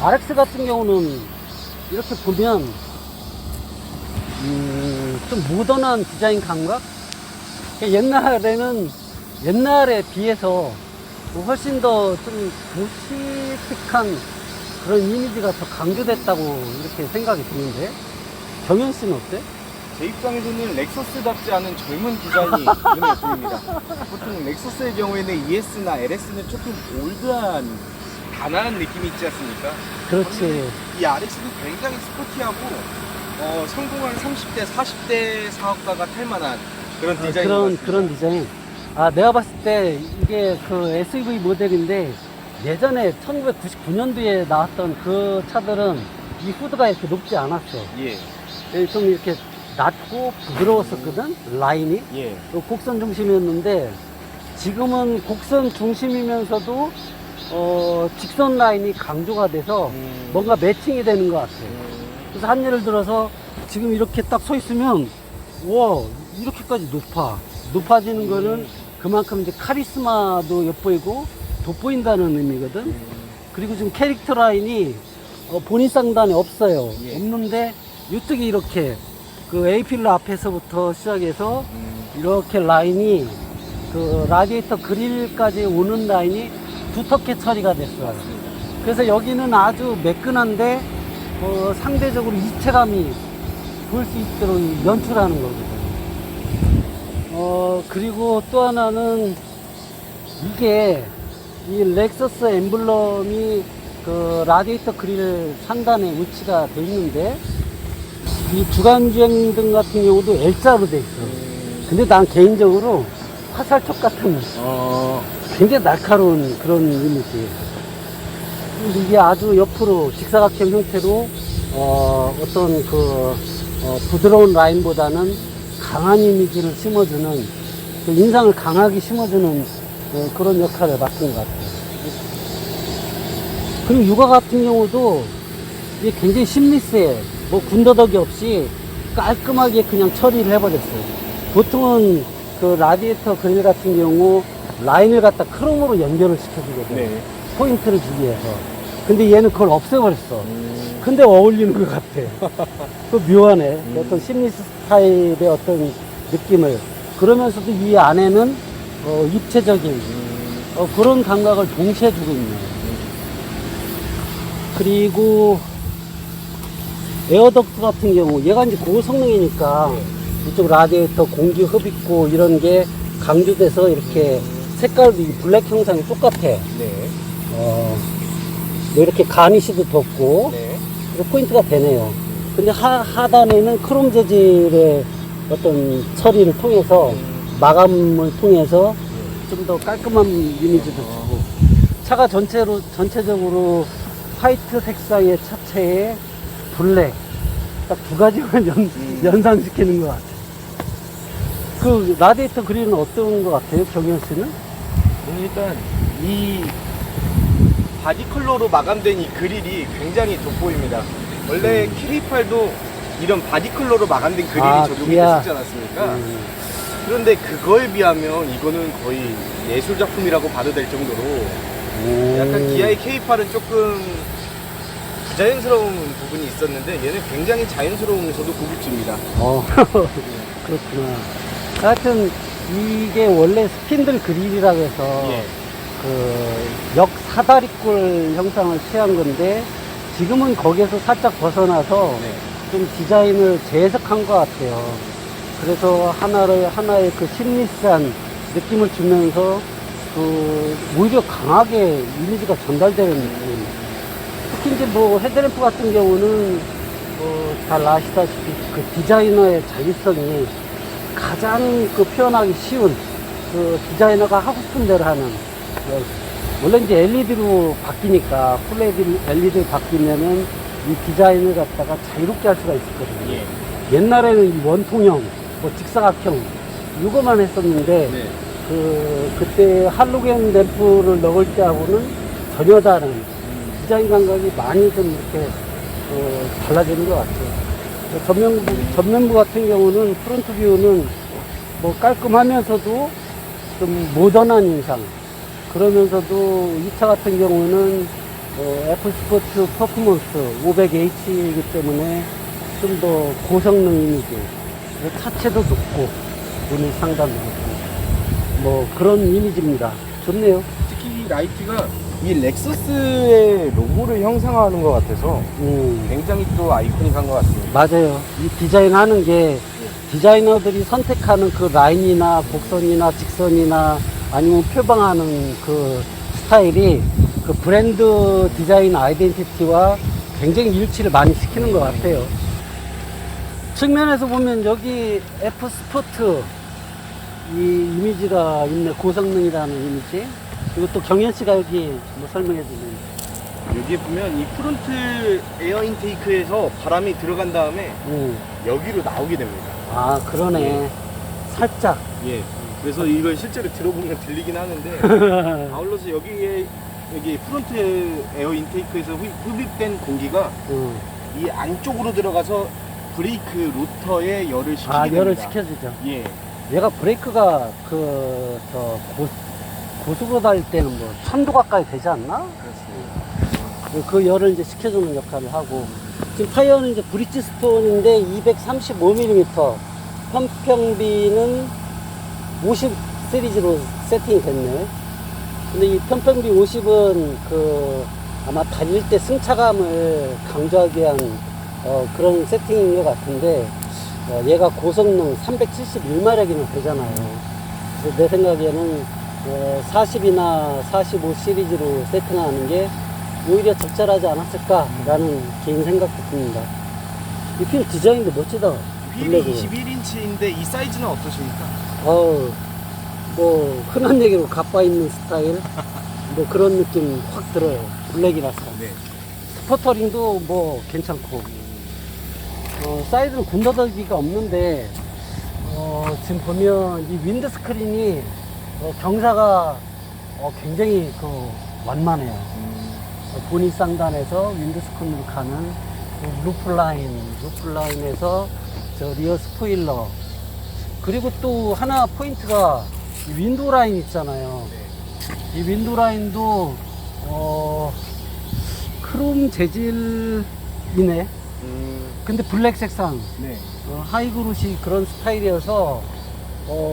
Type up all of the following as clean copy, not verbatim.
RX 같은 경우는 이렇게 보면 좀 모던한 디자인 감각? 옛날에 비해서 훨씬 더 좀 도시틱한 그런 이미지가 더 강조됐다고 이렇게 생각이 드는데, 정현 씨는 어때? 제 입장에서는 렉서스답지 않은 젊은 디자인이 눈에 보입니다. 보통 렉서스의 경우에는 ES나 LS는 조금 올드한 단아한 느낌이 있지 않습니까? 그렇지. 이 RX는 굉장히 스포티하고 성공한 30대, 40대 사업가가 탈만한 그런 디자인. 그런 디자인. 내가 봤을 때 이게 그 SUV 모델인데, 예전에 1999년도에 나왔던 그 차들은 이 후드가 이렇게 높지 않았어. 예. 좀 이렇게 낮고 부드러웠었거든, 라인이. 예. 곡선 중심이었는데, 지금은 곡선 중심이면서도 직선 라인이 강조가 돼서 뭔가 매칭이 되는 것 같아. 그래서 한 예를 들어서 지금 이렇게 딱 서 있으면, 와, 이렇게까지 높아지는 거는 그만큼 이제 카리스마도 엿보이고 돋보인다는 의미거든. 그리고 지금 캐릭터 라인이 본인 상단에 없어요. 예. 없는데 이쪽이 이렇게 그 A필러 앞에서부터 시작해서 이렇게 라인이 그 라디에이터 그릴까지 오는 라인이 두텁게 처리가 됐어요. 그래서 여기는 아주 매끈한데 상대적으로 입체감이 보일 수 있도록 연출하는 거거든요. 그리고 또 하나는 이게 이 렉서스 엠블럼이 그 라디에이터 그릴 상단에 위치가 돼 있는데, 이 주간주행등 같은 경우도 L자로 돼 있어. 근데 난 개인적으로 화살촉 같은 굉장히 날카로운 그런 이미지. 이게 아주 옆으로 직사각형 형태로 어떤 부드러운 라인보다는 강한 이미지를 심어주는, 그 인상을 강하게 심어주는 그런 역할을 맡은 것 같아요. 그리고 육아 같은 경우도 이게 굉장히 심리스해. 뭐 군더더기 없이 깔끔하게 그냥 처리를 해버렸어요. 보통은 그 라디에이터 그릴 같은 경우 라인을 갖다 크롬으로 연결을 시켜주거든. 네. 포인트를 주기 위해서. 근데 얘는 그걸 없애버렸어. 근데 어울리는 것 같아. 그 묘하네. 어떤 심리스 스타일의 어떤 느낌을. 그러면서도 이 안에는 입체적인 그런 감각을 동시에 주고 있네요. 그리고 에어덕트 같은 경우, 얘가 이제 고성능이니까 이쪽 라디에이터 공기 흡입고 이런 게 강조돼서 이렇게 색깔도 이 블랙 형상이 똑같아. 네. 뭐 이렇게 가니쉬도 덮고, 네. 그래서 포인트가 되네요. 근데 하단에는 크롬 재질의 어떤 처리를 통해서, 마감을 통해서 좀 더 깔끔한 이미지도 주고, 차가 전체적으로 화이트 색상의 차체에 블랙, 딱 두 가지만 연상시키는 것 같아요. 그 라디에이터 그릴은 어떤 것 같아요, 경현 씨는? 일단 이 바디 컬러로 마감된 이 그릴이 굉장히 돋보입니다. 원래 K8도 이런 바디 컬러로 마감된 그릴이 적용이 됐었지 않았습니까? 그런데 그거에 비하면 이거는 거의 예술 작품이라고 봐도 될 정도로 약간 기아의 K8은 조금 부자연스러운 부분이 있었는데, 얘는 굉장히 자연스러우면서도 고급집니다. 그렇구나. 하여튼 이게 원래 스핀들 그릴이라고 해서 예. 그 역사다리꼴 형상을 취한 건데, 지금은 거기에서 살짝 벗어나서 네. 좀 디자인을 재해석한 것 같아요. 그래서 하나의 그 심리스한 느낌을 주면서 오히려 강하게 이미지가 전달되는 느낌. 특히 이제 뭐 헤드램프 같은 경우는 잘 아시다시피 그 디자이너의 자율성이 가장 표현하기 쉬운, 그 디자이너가 하고 싶은 대로 하는, 원래 이제 LED로 바뀌니까, 풀 LED로 바뀌면은 이 디자인을 갖다가 자유롭게 할 수가 있었거든요. 예. 옛날에는 이 원통형, 뭐 직사각형, 이거만 했었는데, 네. 그때 할로겐 램프를 넣을 때하고는 전혀 다른 디자인 감각이 많이 좀 이렇게 달라지는 것 같아요. 전면부 같은 경우는 프론트 뷰는 뭐 깔끔하면서도 좀 모던한 인상, 그러면서도 이 차 같은 경우는 F스포츠 퍼포먼스 500H이기 때문에 좀 더 고성능 이미지, 그리고 차체도 좋고 문의 상단도 좋고 뭐 그런 이미지입니다. 좋네요. 특히 라이트가 이 렉서스의 로고를 형상화하는 것 같아서 굉장히 또 아이코닉한 것 같습니다. 맞아요. 이 디자인하는 게 디자이너들이 선택하는 그 라인이나 곡선이나 직선이나 아니면 표방하는 그 스타일이 그 브랜드 디자인 아이덴티티와 굉장히 일치를 많이 시키는 것 같아요. 측면에서 보면 여기 F 스포트 이 이미지가 있네. 고성능이라는 이미지. 그리고 또 경현 씨가 여기 뭐 설명해 주면. 여기 보면 이 프론트 에어 인테이크에서 바람이 들어간 다음에 여기로 나오게 됩니다. 아, 그러네. 예. 살짝. 예. 그래서 이걸 실제로 들어보면 들리긴 하는데 아울러서 여기 프론트 에어 인테이크에서 흡입된 공기가 이 안쪽으로 들어가서 브레이크 로터에 열을 시키게 됩니다. 열을 식혀주죠. 예. 얘가 브레이크가 고속으로 달릴 때는 뭐 1000도 가까이 되지 않나? 그렇습니다. 그 열을 이제 식혀주는 역할을 하고, 지금 타이어는 이제 브리지스톤인데 235mm, 편평비는 50 시리즈로 세팅이 됐네. 근데 이 편평비 50은 아마 달릴 때 승차감을 강조하기 위한 그런 세팅인 것 같은데, 얘가 고성능 371마력이나 되잖아요. 그래서 내 생각에는 40이나 45 시리즈로 세팅하는 게 오히려 적절하지 않았을까라는 개인 생각도 듭니다. 이 휠 디자인도 멋지다. 휠이 21인치인데 이 사이즈는 어떠십니까? 뭐 흔한 얘기로 가빠 있는 스타일 뭐 그런 느낌 확 들어요. 블랙이라서. 네. 스포터링도 뭐 괜찮고, 사이드는 군더더기가 없는데, 지금 보면 이 윈드 스크린이 경사가 굉장히 완만해요. 보니 쌍단에서 윈드 스크린으로 가는 루프라인에서 저 리어 스포일러, 그리고 또 하나 포인트가 이 윈도우 라인 있잖아요. 이 윈도우 라인도 크롬 재질이네. 근데 블랙 색상. 네. 하이그루시 그런 스타일이어서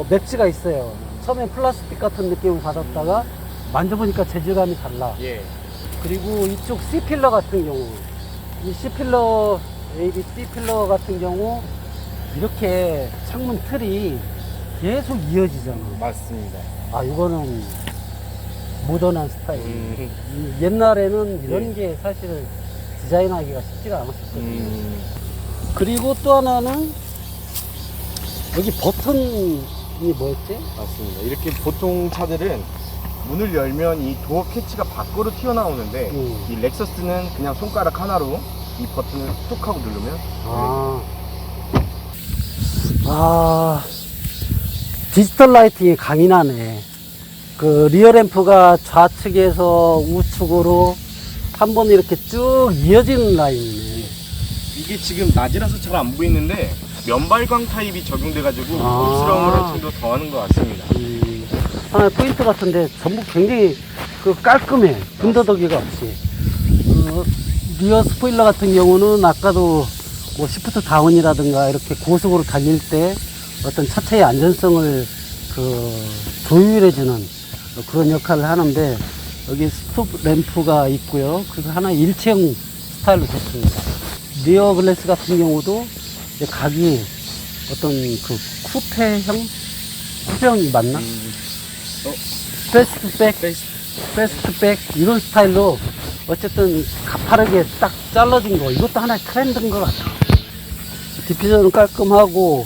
맵지가 있어요. 처음엔 플라스틱 같은 느낌을 받았다가 만져보니까 재질감이 달라. 예. 그리고 이쪽 C필러 같은 경우, 이 C필러, AB C필러 같은 경우 이렇게 창문 틀이 계속 이어지잖아. 맞습니다. 이거는 모던한 스타일. 옛날에는 이런 게 사실 디자인하기가 쉽지가 않았었거든요. 그리고 또 하나는 여기 버튼이 뭐였지? 맞습니다. 이렇게 보통 차들은 문을 열면 이 도어 캐치가 밖으로 튀어나오는데 이 렉서스는 그냥 손가락 하나로 이 버튼을 툭 하고 누르면 디지털 라이팅이 강인하네. 그 리어 램프가 좌측에서 우측으로 한 번 이렇게 쭉 이어지는 라인이네. 이게 지금 낮이라서 잘 안 보이는데 면발광 타입이 적용돼가지고 고급스러움을 한층 더 더하는 것 같습니다. 하나의 포인트 같은데 전부 굉장히 깔끔해. 군더더기가 없이. 리어 스포일러 같은 경우는 아까도 뭐 시프트 다운이라든가 이렇게 고속으로 달릴 때 어떤 차체의 안전성을 조율해주는 그런 역할을 하는데, 여기 스톱 램프가 있고요. 그래서 하나 일체형 스타일로 됐습니다. 리어 글래스 같은 경우도 이제 각이 어떤 쿠페형이 맞나? 패스트백 이런 스타일로 어쨌든 가파르게 딱 잘라진 거, 이것도 하나의 트렌드인 것 같아. 디퓨저는 깔끔하고,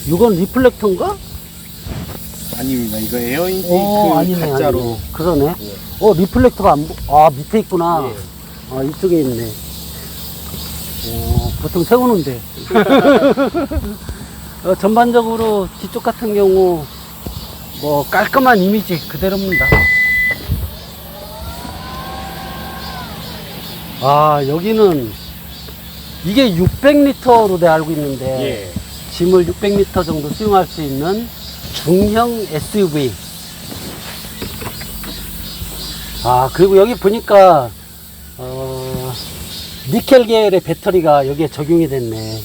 이건 리플렉터인가? 아닙니다. 이거 에어 인테이크 가짜로. 아니네. 그러네. 리플렉터가 밑에 있구나. 예. 이쪽에 있네. 보통 세우는데. 전반적으로 뒤쪽 같은 경우 뭐 깔끔한 이미지 그대로입니다. 여기는 이게 600리터로 내 알고 있는데, 짐을 600m 정도 수용할 수 있는 중형 SUV. 아, 그리고 여기 보니까, 니켈 계열의 배터리가 여기에 적용이 됐네.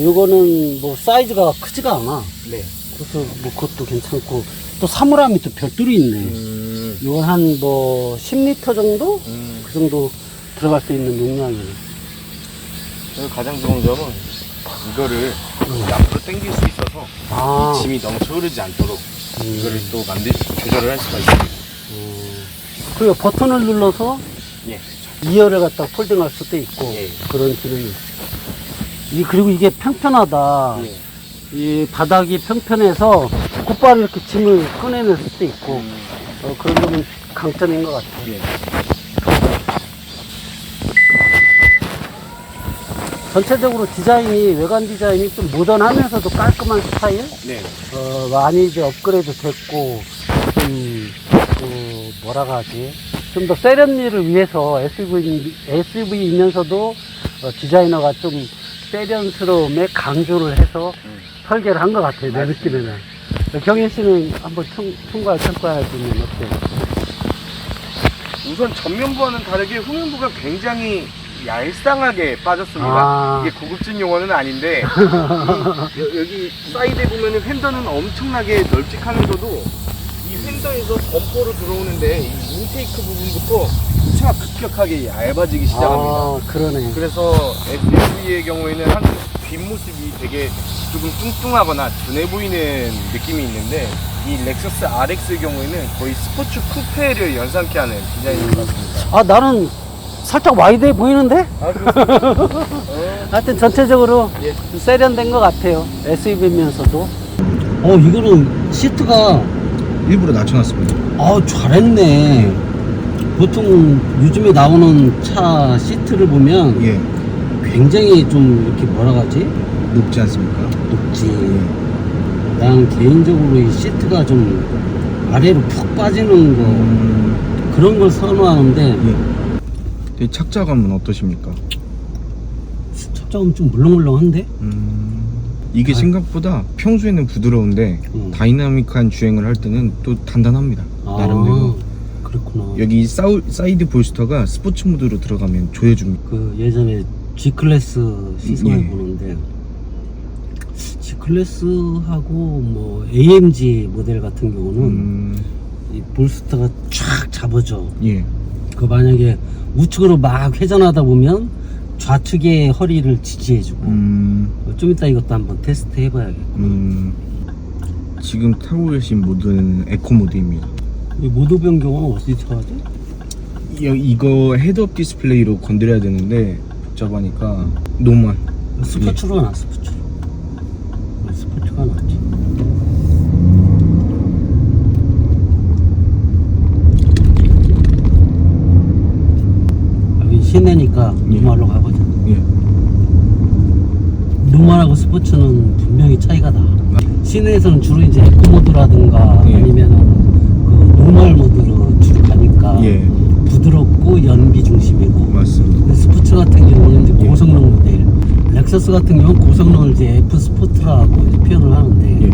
요거는 뭐 사이즈가 크지가 않아. 네. 그래서 뭐 그것도 괜찮고, 또 사물함이 또 별도로 있네. 요건 한 뭐 10리터 정도? 그 정도 들어갈 수 있는 용량이네. 그리고 가장 좋은 점은 이거를 앞으로 당길 수 있어서 아. 이 짐이 넘쳐 흐르지 않도록 이거를 또 조절을 할 수가 있습니다. 그리고 버튼을 눌러서 예. 2열을 갖다 폴딩할 수도 있고, 예. 그런 기능이 있어. 그리고 이게 평편하다. 예. 이 바닥이 평편해서 곧바로 이렇게 짐을 꺼내낼 수도 있고, 그런 점은 강점인 것 같아요. 예. 전체적으로 디자인이, 외관 디자인이 좀 모던하면서도 깔끔한 스타일? 네. 많이 이제 업그레이드 됐고, 좀, 뭐라고 하지? 좀 더 세련미를 위해서 SUV이면서도 디자이너가 좀 세련스러움에 강조를 해서 설계를 한 것 같아요, 내 느낌에는. 경현 씨는 한번 평가할 부분은 어때요? 우선 전면부와는 다르게 후면부가 굉장히 얄쌍하게 빠졌습니다. 아. 이게 고급진 용어는 아닌데 여기 사이드에 보면은 휀더는 엄청나게 널찍하면서도 이 휀더에서 범퍼로 들어오는데 이 인테이크 부분부터 차가 급격하게 얇아지기 시작합니다. 아, 그러네. 그래서 SUV의 경우에는 한 뒷모습이 되게 조금 뚱뚱하거나 둔해 보이는 느낌이 있는데 이 렉서스 RX의 경우에는 거의 스포츠 쿠페를 연상케 하는 디자인인 것 같습니다. 아, 나는 살짝 와이드해 보이는데? 아, 그렇습니다. 하여튼 전체적으로 예. 좀 세련된 것 같아요. SUV면서도. 이거는 시트가, 일부러 낮춰놨습니다. 잘했네. 보통 요즘에 나오는 차 시트를 보면 예, 굉장히 좀 이렇게 뭐라고 하지? 높지 않습니까? 높지. 난 개인적으로 이 시트가 좀 아래로 푹 빠지는 거, 그런 걸 선호하는데, 이 착자감은 어떠십니까? 착장은 좀 물렁물렁한데? 이게 생각보다 평소에는 부드러운데 다이나믹한 주행을 할 때는 또 단단합니다. 나름대로. 그렇구나. 여기 사이드 볼스터가 스포츠 모드로 들어가면 조여줍니다. 그 예전에 G클래스 시승을 예. 보는데, G클래스하고 뭐 AMG 모델 같은 경우는 이 볼스터가 쫙 잡아져. 예. 그 만약에 우측으로 막 회전하다 보면 좌측의 허리를 지지해주고. 좀 이따 이것도 한번 테스트 해봐야겠고. 지금 타고 계신 모드는 에코 모드입니다. 이 모드 변경은 어디서 하지? 이거 헤드업 디스플레이로 건드려야 되는데 복잡하니까 노멀. 스포츠로 나, 스포츠로. 스포츠가 낫지. 여기 시내니까 노멀로 가보자. 예. 노멀하고 스포츠는 분명히 차이가 나. 시내에서는 주로 이제 에코 모드라든가 예. 아니면은 그 노멀 모드로 주로 가니까 예. 부드럽고 연비 중심이고. 맞습니다. 근데 스포츠 같은 경우는 이제 예. 고성능 모델. 렉서스 같은 경우는 고성능을 이제 F 스포트라고 이제 표현을 하는데, 예.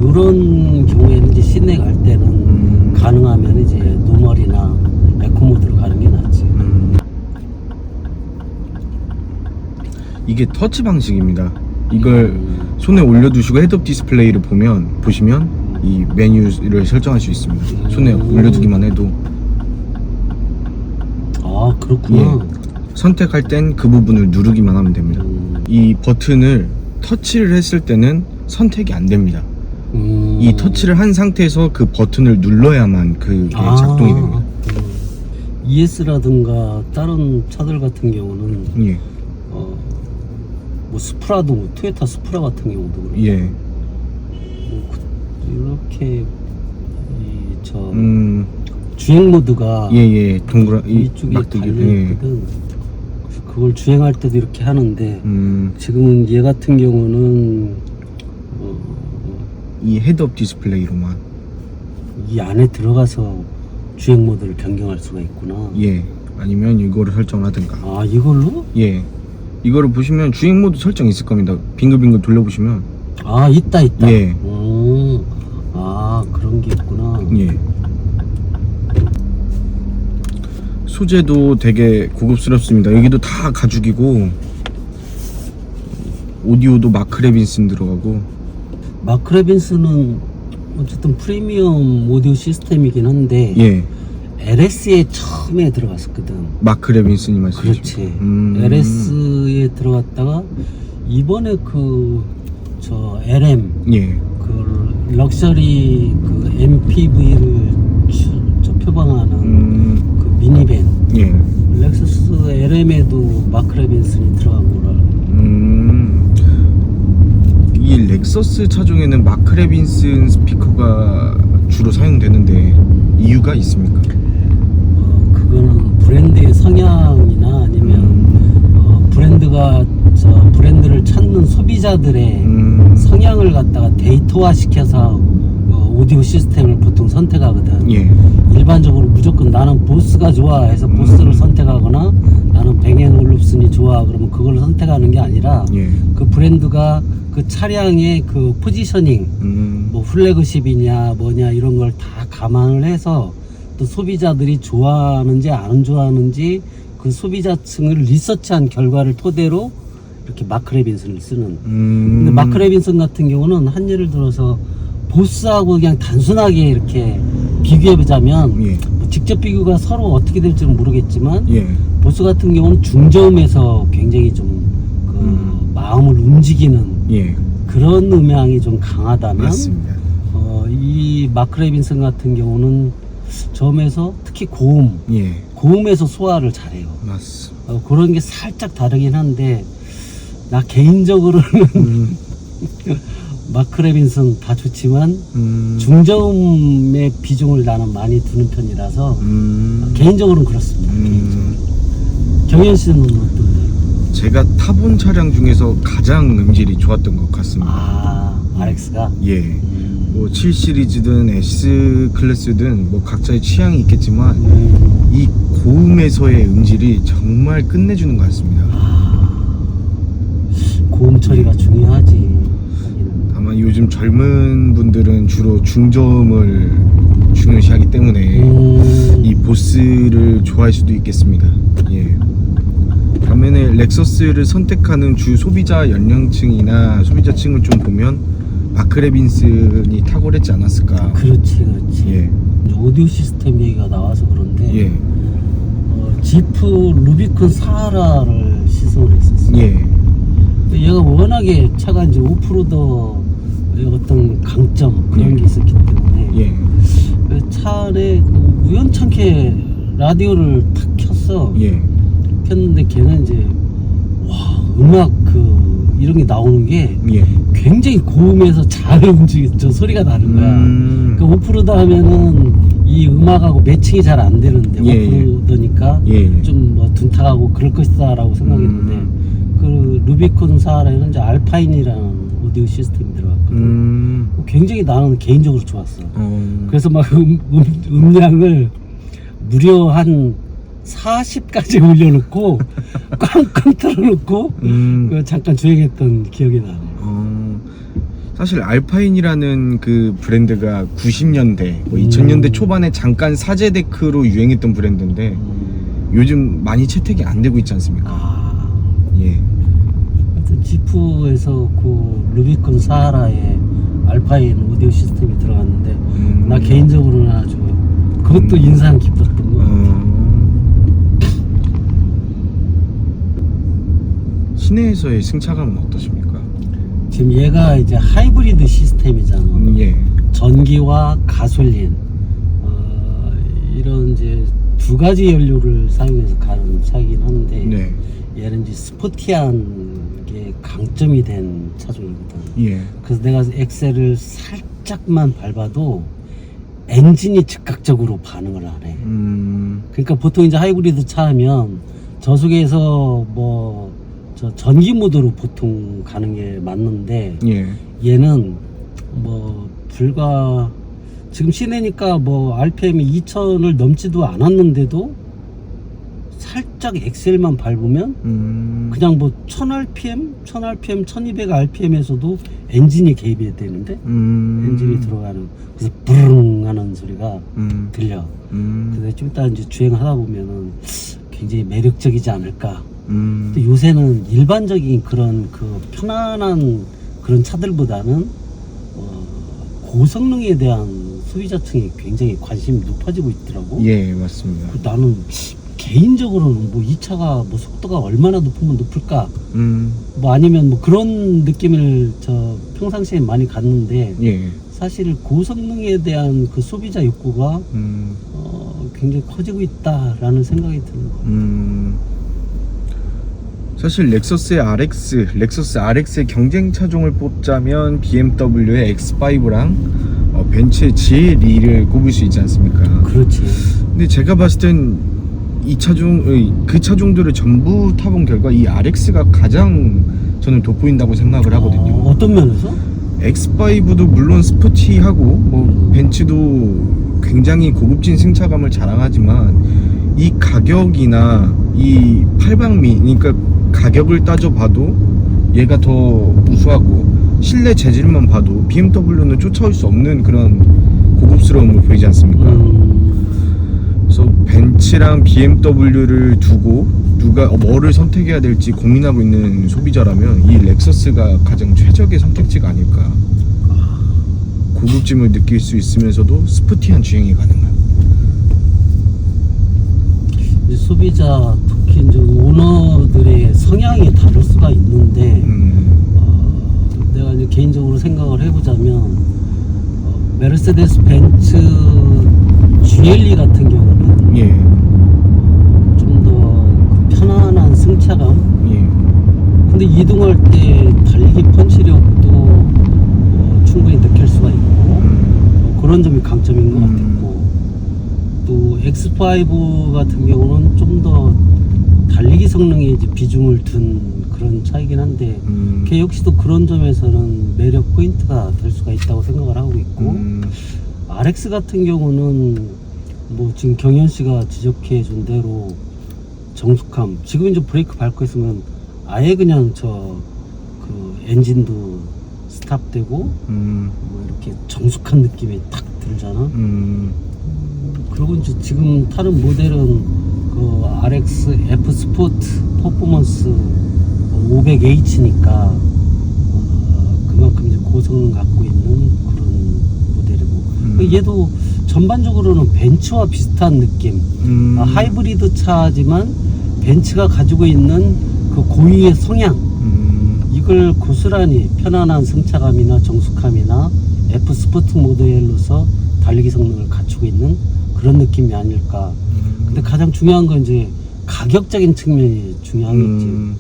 이런 경우에는 이제 시내 갈 때는 가능하면 이제 노멀이나 에코 모드로 가는 게 낫지. 이게 터치 방식입니다. 이걸 손에 올려두시고 헤드업 디스플레이를 보시면 이 메뉴를 설정할 수 있습니다. 손에 올려두기만 해도. 아, 그렇구나. 예. 선택할 땐 그 부분을 누르기만 하면 됩니다. 이 버튼을 터치를 했을 때는 선택이 안 됩니다. 이 터치를 한 상태에서 그 버튼을 눌러야만 그게 작동이 됩니다. ES라든가 다른 차들 같은 경우는 예. 뭐 스프라도, 토요타 스프라 같은 경우도 그렇고, 예. 뭐 이렇게 저 주행 모드가 예. 이쪽에 막대기. 달려있거든. 그래서 그걸 주행할 때도 이렇게 하는데, 예. 지금은 얘 같은 경우는 이 헤드업 디스플레이로만. 이 안에 들어가서 주행 모드를 변경할 수가 있구나. 예. 아니면 이거를 설정을 하든가. 아, 이걸로? 예. 이거를 보시면 주행 모드 설정 있을 겁니다. 빙글빙글 돌려보시면. 아, 있다. 예. 아, 그런 게 있구나. 예. 소재도 되게 고급스럽습니다. 여기도 다 가죽이고 오디오도 마크 레빈슨 들어가고. 마크 레빈슨은 어쨌든 프리미엄 오디오 시스템이긴 한데 예, LS에 처음에 들어갔었거든. 마크 레빈슨이 말씀이시죠? 그렇지. LS에 들어갔다가 이번에 저 LM 예. 그 럭셔리 그 MPV를 표방하는 그 미니밴 예. 렉서스 LM에도 마크 레빈슨이 들어간 거라. 이 렉서스 차종에는 마크 레빈슨 스피커가 주로 사용되는데 이유가 있습니까? 그거는 브랜드의 성향이나 아니면 브랜드가 브랜드를 찾는 소비자들의 성향을 갖다가 데이터화 시켜서 오디오 시스템을 보통 선택하거든. 예. 일반적으로 무조건 나는 보스가 좋아 해서 보스를 선택하거나 나는 뱅앤올룹슨이 좋아 그러면 그걸 선택하는 게 아니라 예. 그 브랜드가 그 차량의 그 포지셔닝 뭐 플래그십이냐 뭐냐 이런 걸 다 감안을 해서 또 소비자들이 좋아하는지 안 좋아하는지 그 소비자층을 리서치한 결과를 토대로 이렇게 마크 레빈슨을 쓰는. 근데 마크 레빈슨 같은 경우는 한 예를 들어서 보스하고 그냥 단순하게 이렇게 비교해보자면 예. 뭐 직접 비교가 서로 어떻게 될지는 모르겠지만 예. 보스 같은 경우는 중저음에서 굉장히 좀 그 마음을 움직이는 예. 그런 음향이 좀 강하다면 맞습니다. 이 마크 레빈슨 같은 경우는 저음에서 특히 고음, 예. 고음에서 소화를 잘해요. 맞습니다. 그런 게 살짝 다르긴 한데 나 개인적으로는 마크 레빈슨 다 좋지만 중저음의 비중을 나는 많이 두는 편이라서 개인적으로는 그렇습니다. 경현 씨는 어떤데? 제가 타본 차량 중에서 가장 음질이 좋았던 것 같습니다. 아, RX가? 예. 뭐 7 시리즈든 S 클래스든 뭐 각자의 취향이 있겠지만 이 고음에서의 음질이 정말 끝내주는 것 같습니다. 고음 처리가 중요하지. 다만 요즘 젊은 분들은 주로 중저음을 중요시하기 때문에 이 보스를 좋아할 수도 있겠습니다. 예. 반면에 렉서스를 선택하는 주 소비자 연령층이나 소비자층을 좀 보면 마크 레빈슨이 탁월했지 않았을까. 그렇지, 그렇지. 예. 오디오 시스템 얘기가 나와서 그런데 예. 지프 루비콘 사하라를 시승을 했었어. 예. 얘가 워낙에 차가 이제 오프로더 어떤 강점 그런 게 있었기 때문에 예. 그 차 안에 우연찮게 라디오를 탁 켰어. 예. 켰는데 걔는 이제 와 음악 이런 게 나오는 게 예. 굉장히 고음에서 잘 움직이죠. 소리가 나는 거야. 그 오프로더 하면은 이 음악하고 매칭이 잘 안 되는데 예, 오프로더니까 예. 좀 뭐 둔탁하고 그럴 것이다 라고 생각했는데 그 루비콘 사하라에는 이제 알파인이라는 오디오 시스템이 들어갔거든. 굉장히 나는 개인적으로 좋았어. 그래서 막 음량을 무려 한 40까지 올려놓고 꽝꽝 틀어놓고 잠깐 주행했던 기억이 나네. 사실 알파인이라는 그 브랜드가 90년대, 뭐 2000년대 초반에 잠깐 사제 데크로 유행했던 브랜드인데 요즘 많이 채택이 안 되고 있지 않습니까? 예. 하여튼 지프에서 그 루비콘 사하라에 알파인 오디오 시스템이 들어갔는데 나 개인적으로는 아주 그것도 인상 깊었던 것 같아. 시내에서의 승차감은 어떠십니까? 지금 얘가 이제 하이브리드 시스템이잖아. 예. 전기와 가솔린 이런 이제 두 가지 연료를 사용해서 가는 차이긴 한데 네. 얘는 이제 스포티한 게 강점이 된 차종이거든. 예. 그래서 내가 엑셀을 살짝만 밟아도 엔진이 즉각적으로 반응을 안 해. 그러니까 보통 이제 하이브리드 차 하면 저속에서 뭐 저 전기 모드로 보통 가는 게 맞는데 예. 얘는 뭐 불과 지금 시내니까 뭐 RPM이 2000을 넘지도 않았는데도 살짝 엑셀만 밟으면 그냥 뭐 1000rpm, 1200rpm에서도 엔진이 개입이 되는데 엔진이 들어가는 그래서 부릉 하는 소리가 음. 들려. 근데 좀 이따 이제 주행하다 보면은 굉장히 매력적이지 않을까. 근데 요새는 일반적인 그런 그 편안한 그런 차들보다는 고성능에 대한 소비자층이 굉장히 관심이 높아지고 있더라고. 예, 맞습니다. 나는 개인적으로는 뭐 이 차가 뭐 속도가 얼마나 높으면 높을까, 뭐 아니면 뭐 그런 느낌을 저 평상시에 많이 갖는데 예. 사실 고성능에 대한 그 소비자 욕구가 굉장히 커지고 있다라는 생각이 드는 거예요. 사실 렉서스의 렉서스 RX의 경쟁 차종을 뽑자면 BMW의 X5랑 벤츠의 GLE를 꼽을 수 있지 않습니까? 그렇지. 근데 제가 봤을 땐 이 차종, 그 차종들을 전부 타본 결과 이 RX가 가장 저는 돋보인다고 생각을 하거든요. 어떤 면에서? X5도 물론 스포티하고 뭐 벤츠도 굉장히 고급진 승차감을 자랑하지만 이 가격이나 이 팔방미, 그러니까 가격을 따져봐도 얘가 더 우수하고 실내 재질만 봐도 BMW는 쫓아올 수 없는 그런 고급스러움을 보이지 않습니까? 그래서 벤츠랑 BMW를 두고 누가 뭐를 선택해야 될지 고민하고 있는 소비자라면 이 렉서스가 가장 최적의 선택지가 아닐까. 고급짐을 느낄 수 있으면서도 스포티한 주행이 가능한. 소비자, 특히 이제 오너들의 성향이 다를 수가 있는데 내가 이제 개인적으로 생각을 해보자면 메르세데스 벤츠 GLE 같은 경우는 예. 좀 더 편안한 승차감. 예. 근데 이동할 때 달리기 펀치력도 충분히 느낄 수가 있고 그런 점이 강점인 것 같았고, 또 X5 같은 경우는 좀 더 달리기 성능에 이제 비중을 둔 그런 차이긴 한데 걔 역시도 그런 점에서는 매력 포인트가 될 수가 있다고 생각을 하고 있고, RX 같은 경우는 뭐 지금 경현 씨가 지적해 준 대로 정숙함, 지금 이제 브레이크 밟고 있으면 아예 그냥 저 그 엔진도 스탑되고 뭐 이렇게 정숙한 느낌이 탁 들잖아. 그리고 이제 지금 타는 모델은 그 RX F 스포트 퍼포먼스 500H니까 그만큼 이제 고성능 갖고 있는 그런 모델이고, 얘도 전반적으로는 벤츠와 비슷한 느낌. 하이브리드 차지만 벤츠가 가지고 있는 그 고유의 성향, 이걸 고스란히 편안한 승차감이나 정숙함이나 F 스포츠 모델로서 달리기 성능을 갖추고 있는 그런 느낌이 아닐까. 근데 가장 중요한 건 이제 가격적인 측면이 중요하겠지.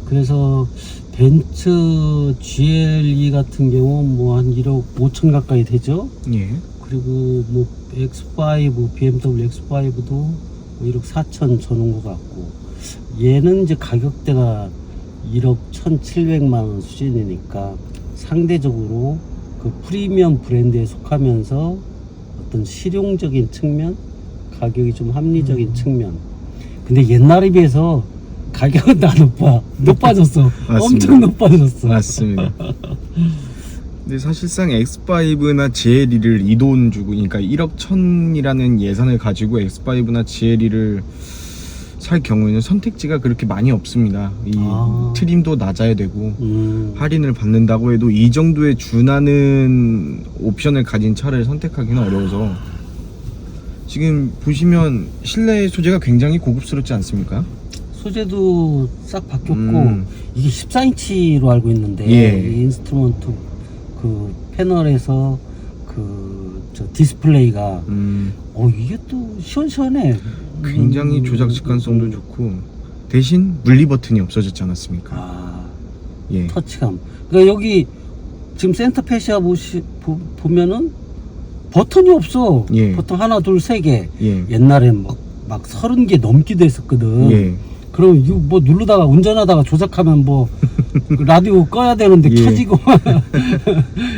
그래서 벤츠 GLE 같은 경우 뭐 한 1억 5천 가까이 되죠. 예. 그리고 뭐 X5, BMW X5도 뭐 1억 4천 저는 것 같고, 얘는 이제 가격대가 1억 1,700만 원 수준이니까 상대적으로 그 프리미엄 브랜드에 속하면서 어떤 실용적인 측면, 가격이 좀 합리적인 측면. 근데 옛날에 비해서 가격은 다 높아졌어. 엄청 높아졌어. 맞습니다. 근데 사실상 X5나 GLE를 이 돈 주고, 그러니까 1억 1,000이라는 예산을 가지고 X5나 GLE를 살 경우에는 선택지가 그렇게 많이 없습니다. 이 트림도 낮아야 되고 할인을 받는다고 해도 이 정도에 준하는 옵션을 가진 차를 선택하기는 어려워서, 지금 보시면 실내 소재가 굉장히 고급스럽지 않습니까? 소재도 싹 바뀌었고 이게 14인치로 알고 있는데, 예. 이 인스트루먼트 그 패널에서 그 저 디스플레이가 이게 또 시원시원해. 굉장히 조작 직관성도 좋고, 대신 물리 버튼이 없어졌지 않았습니까? 예. 터치감. 그러니까 여기 지금 센터 패시아 보면은 버튼이 없어. 예. 버튼 하나, 둘, 세 개. 예. 옛날에 막 30개 넘기도 했었거든. 예. 그럼 이거 뭐 누르다가 운전하다가 조작하면 뭐 라디오 꺼야 되는데 예. 켜지고.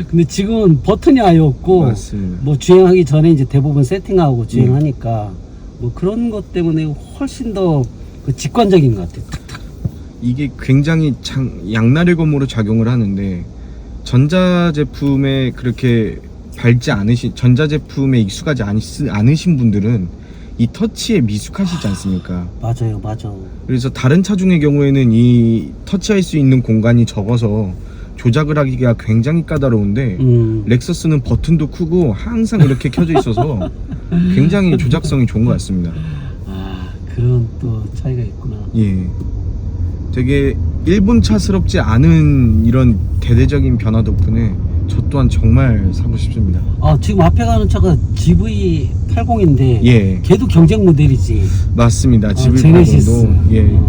근데 지금은 버튼이 아예 없고, 맞습니다. 뭐 주행하기 전에 이제 대부분 세팅하고 주행하니까 뭐 그런 것 때문에 훨씬 더 그 직관적인 것 같아요. 탁탁. 이게 굉장히 양날의 검으로 작용을 하는데, 전자 제품에 그렇게 밟지 않으신 전자제품에 익숙하지 않으신 분들은 이 터치에 미숙하시지 않습니까? 맞아요, 맞아. 그래서 다른 차종의 경우에는 이 터치할 수 있는 공간이 적어서 조작을 하기가 굉장히 까다로운데 렉서스는 버튼도 크고 항상 이렇게 켜져 있어서 굉장히 조작성이 좋은 것 같습니다. 아, 그런 또 차이가 있구나. 예, 되게 일본차스럽지 않은 이런 대대적인 변화 덕분에 저 또한 정말 사고 싶습니다. 아, 지금 앞에 가는 차가 GV80인데 예, 걔도 경쟁 모델이지. 맞습니다. 제네시스. GV80도 예,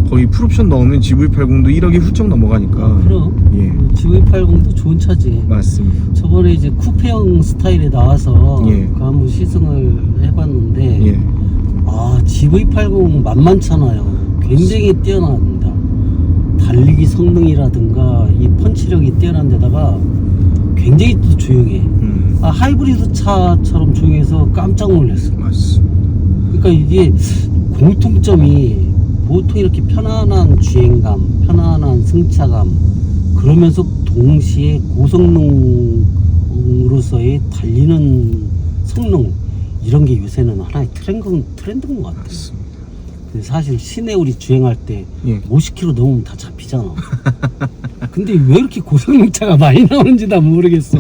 거의 풀옵션 넣으면 GV80도 1억이 훌쩍 넘어가니까. 그럼 예, GV80도 좋은 차지. 맞습니다. 저번에 이제 쿠페형 스타일에 나와서 예. 그 한번 시승을 해봤는데 예, 아, GV80 만만찮아요. 굉장히 뛰어납니다. 달리기 성능이라든가 이 펀치력이 뛰어난 데다가 굉장히 또 조용해. 아, 하이브리드 차처럼 조용해서 깜짝 놀랐어. 맞습니다. 그러니까 이게 공통점이 보통 이렇게 편안한 주행감, 편안한 승차감, 그러면서 동시에 고성능으로서의 달리는 성능, 이런 게 요새는 하나의 트렌드인 것 같아요. 맞습니다. 근데 사실 시내 우리 주행할 때 예. 50km 넘으면 다 잡히잖아. 근데 왜 이렇게 고성능 차가 많이 나오는지 난 모르겠어.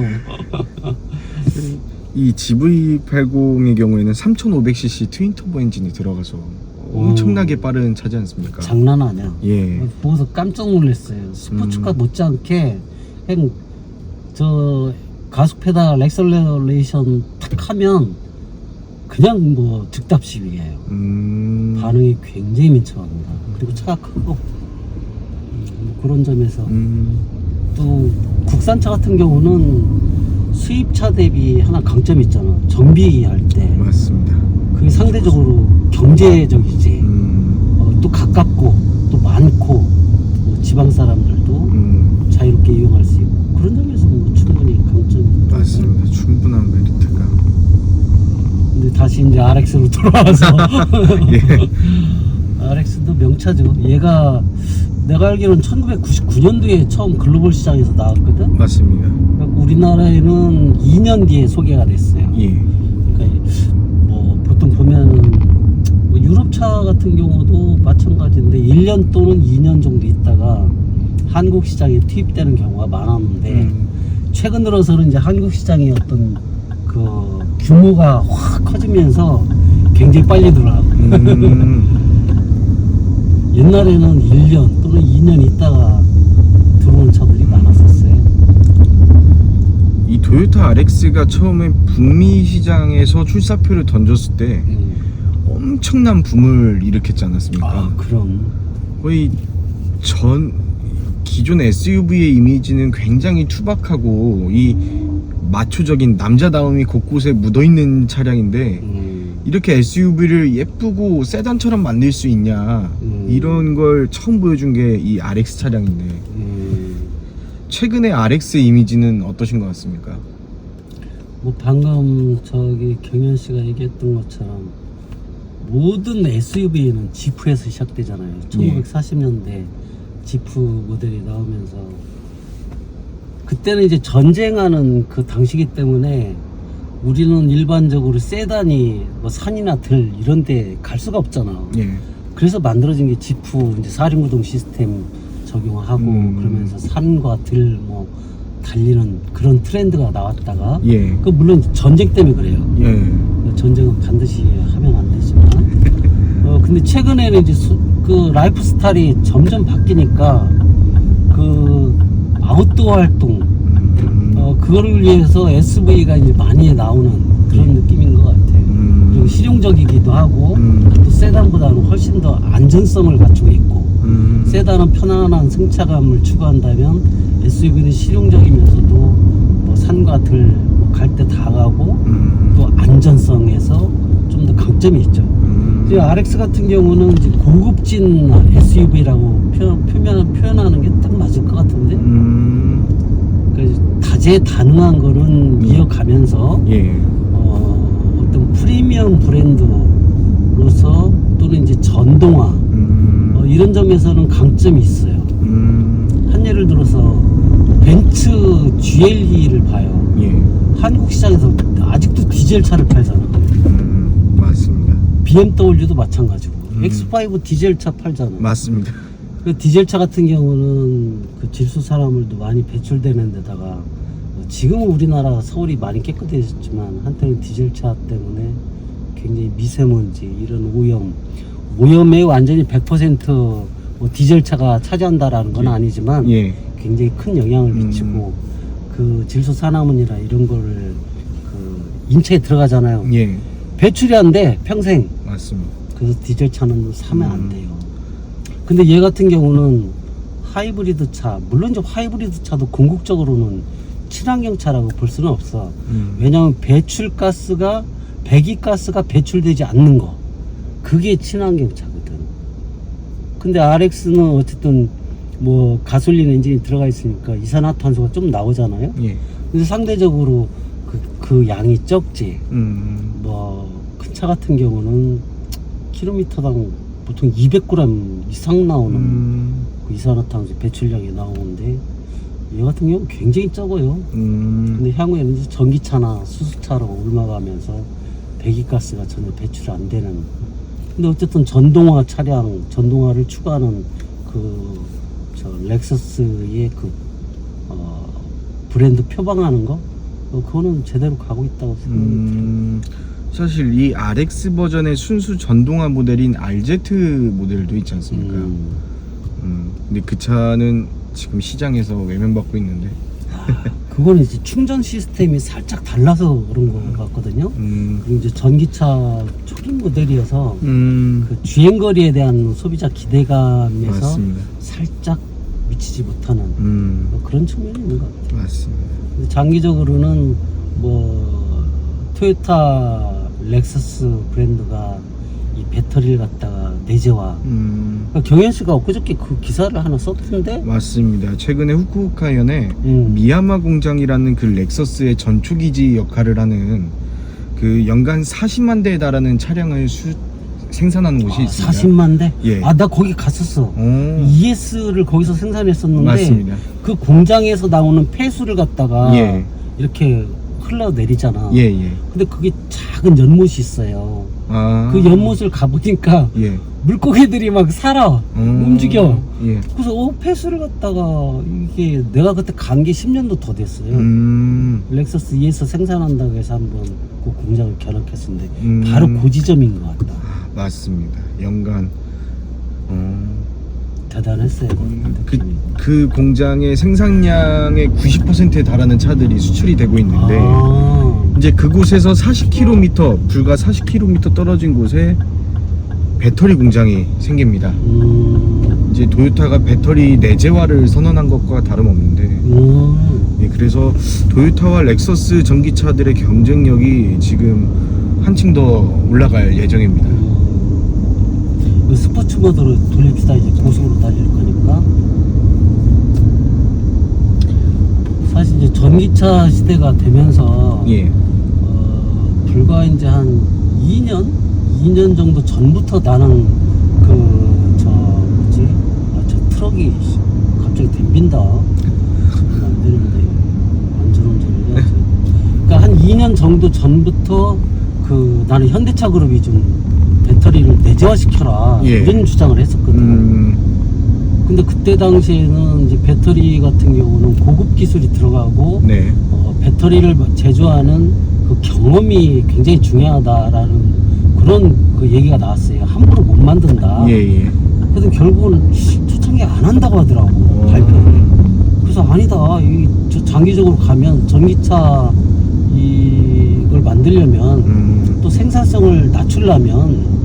이 GV80의 경우에는 3500cc 트윈터보 엔진이 들어가서 엄청나게 빠른 차지 않습니까? 장난 아니야. 예, 보고서 깜짝 놀랐어요. 스포츠카 못지않게 그냥 저 가속 페달 엑셀러레이션 탁 하면 그냥 뭐 즉답식이에요. 반응이 굉장히 민첩합니다. 그리고 차가 크고 뭐 그런 점에서 또 국산차 같은 경우는 수입차 대비 하나 강점이 있잖아. 정비할 때 맞습니다. 그게 상대적으로 경제적이지. 또 가깝고 또 많고 뭐 지방 사람들도 자유롭게 이용할 수 있고 그런 점에서 뭐 충분히 강점이 있다. 맞습니다. 충분한 메리트가. 근데 다시 이제 RX로 돌아와서 예. RX도 명차죠. 얘가 내가 알기로는 1999년도에 처음 글로벌 시장에서 나왔거든. 맞습니다. 그래갖고 우리나라에는 2년 뒤에 소개가 됐어요. 예. 그러니까 뭐 보통 보면은 뭐 유럽차 같은 경우도 마찬가지인데 1년 또는 2년 정도 있다가 한국 시장에 투입되는 경우가 많았는데 최근 들어서는 이제 한국 시장의 어떤 그 규모가 확 커지면서 굉장히 빨리 들어가고 옛날에는 1년 또는 2년 있다가 들어오는 차들이 많았었어요. 이 토요타 RX가 처음에 북미 시장에서 출사표를 던졌을 때 엄청난 붐을 일으켰지 않았습니까? 아, 그럼 거의 기존 SUV의 이미지는 굉장히 투박하고 이 마초적인 남자다움이 곳곳에 묻어있는 차량인데 이렇게 SUV를 예쁘고 세단처럼 만들 수 있냐 이런 걸 처음 보여준 게 이 RX 차량인데 최근에 RX 이미지는 어떠신 것 같습니까? 뭐 방금 저기 경현 씨가 얘기했던 것처럼 모든 SUV는 지프에서 시작되잖아요. 1940년대 지프 모델이 나오면서 그때는 이제 전쟁하는 그 당시기 때문에 우리는 일반적으로 세단이 뭐 산이나 들 이런 데 갈 수가 없잖아. 예. 그래서 만들어진 게 지프 이제 사륜구동 시스템 적용하고 그러면서 산과 들 뭐 달리는 그런 트렌드가 나왔다가 예. 그 물론 전쟁 때문에 그래요. 예. 전쟁은 반드시 하면 안 되지만 근데 최근에는 이제 그 라이프 스타일이 점점 바뀌니까 그 아웃도어 활동 그거를 위해서 SUV가 이제 많이 나오는 그런 느낌인 것 같아요. 그리고 실용적이기도 하고 또 세단보다는 훨씬 더 안전성을 갖추고 있고 세단은 편안한 승차감을 추구한다면 SUV는 실용적이면서도 뭐 산과 들 갈 때 다 가고 또 안전성에서 좀 더 강점이 있죠. 이제 RX 같은 경우는 이제 고급진 SUV라고 표현하는 게 딱 맞을 것 같은데 다재다능한 거는 이어가면서 예. 어떤 프리미엄 브랜드로서 또는 이제 전동화 이런 점에서는 강점이 있어요. 한 예를 들어서 벤츠 GLE를 봐요. 예. 한국 시장에서 아직도 디젤 차를 팔잖아. 맞습니다. BMW도 마찬가지고 X5 디젤 차 팔잖아. 맞습니다. 그 디젤 차 같은 경우는 그 질소 산화물도 많이 배출되는 데다가 지금은 우리나라 서울이 많이 깨끗해졌지만 한때는 디젤 차 때문에 굉장히 미세먼지 이런 오염에 완전히 100% 뭐 디젤 차가 차지한다라는 건 예. 아니지만 예. 굉장히 큰 영향을 미치고 그 질소 산화물이나 이런 거를 그 인체에 들어가잖아요. 예. 배출이 안 돼 평생. 맞습니다. 그래서 디젤 차는 사면 안 돼요. 근데 얘 같은 경우는 하이브리드 차, 물론 이제 하이브리드 차도 궁극적으로는 친환경 차라고 볼 수는 없어. 왜냐하면 배출가스가 배기가스가 배출되지 않는 거, 그게 친환경 차거든. 근데 RX는 어쨌든 뭐 가솔린 엔진이 들어가 있으니까 이산화탄소가 좀 나오잖아요. 예. 근데 상대적으로 그 양이 적지. 뭐 큰 차 같은 경우는 킬로미터당 보통 200g 이상 나오는 그 이산화탄소 배출량이 나오는데 얘 같은 경우는 굉장히 적어요. 근데 향후에는 이제 전기차나 수소차로 옮아가면서 배기가스가 전혀 배출 안 되는. 근데 어쨌든 전동화 차량, 전동화를 추구하는 저 렉서스의 브랜드 표방하는 거, 그거는 제대로 가고 있다고 생각합니다. 사실 이 RX 버전의 순수 전동화 모델인 RZ 모델도 있지 않습니까? 근데 그 차는 지금 시장에서 외면받고 있는데 그거는 이제 충전 시스템이 살짝 달라서 그런 것 같거든요. 그리고 이제 전기차 초기 모델이어서 그 주행거리에 대한 소비자 기대감에서 맞습니다. 살짝 미치지 못하는 뭐 그런 측면이 있는 것 같아요. 맞습니다. 근데 장기적으로는 뭐 토요타 렉서스 브랜드가 이 배터리를 갖다가 내재화. 그러니까 경현 씨가 엊그저께 그 기사를 하나 썼던데. 맞습니다. 최근에 후쿠오카현에 음. 미야마 공장이라는 그 렉서스의 전초기지 역할을 하는 그 연간 40만 대에 달하는 차량을 생산하는 곳이 있습니다. 40만 대? 예. 아, 나 거기 갔었어. ES를 거기서 생산했었는데 맞습니다. 그 공장에서 나오는 폐수를 갖다가 예. 이렇게 흘러내리잖아. 예, 예. 근데 그게 작은 연못이 있어요. 아. 그 연못을 가보니까 예. 물고기들이 막 살아. 움직여. 예. 그래서 폐수를 갖다가 이게 내가 그때 간 게 10년도 더 됐어요. 렉서스 ES 생산한다고 해서 한번 그 공장을 견학했었는데 바로 그 지점인 것 같다. 맞습니다. 연간 대단했어요. 그 공장의 생산량의 90%에 달하는 차들이 수출이 되고 있는데 이제 그곳에서 40km 불과 40km 떨어진 곳에 배터리 공장이 생깁니다. 이제 도요타가 배터리 내재화를 선언한 것과 다름없는데 예, 그래서 도요타와 렉서스 전기차들의 경쟁력이 지금 한층 더 올라갈 예정입니다. 스포츠 모드로 돌립시다. 이제 고속으로 달릴 거니까. 사실 이제 전기차 시대가 되면서 예. 불과 이제 한 2년 정도 전부터 나는 저 트럭이 갑자기 댐빈다. 안 되는데 안전운전을 해야지. 그러니까 한 2년 정도 전부터 나는 현대차 그룹이 좀 배터리를 내재화시켜라 이런 주장을 했었거든. 근데 그때 당시에는 이제 배터리 같은 경우는 고급 기술이 들어가고 네. 배터리를 제조하는 그 경험이 굉장히 중요하다라는 그런 그 얘기가 나왔어요. 함부로 못 만든다. 예. 그래서 결국은 초창기 안 한다고 하더라고 발표를. 그래서 아니다. 저 장기적으로 가면 전기차 이걸 만들려면 또 생산성을 낮추려면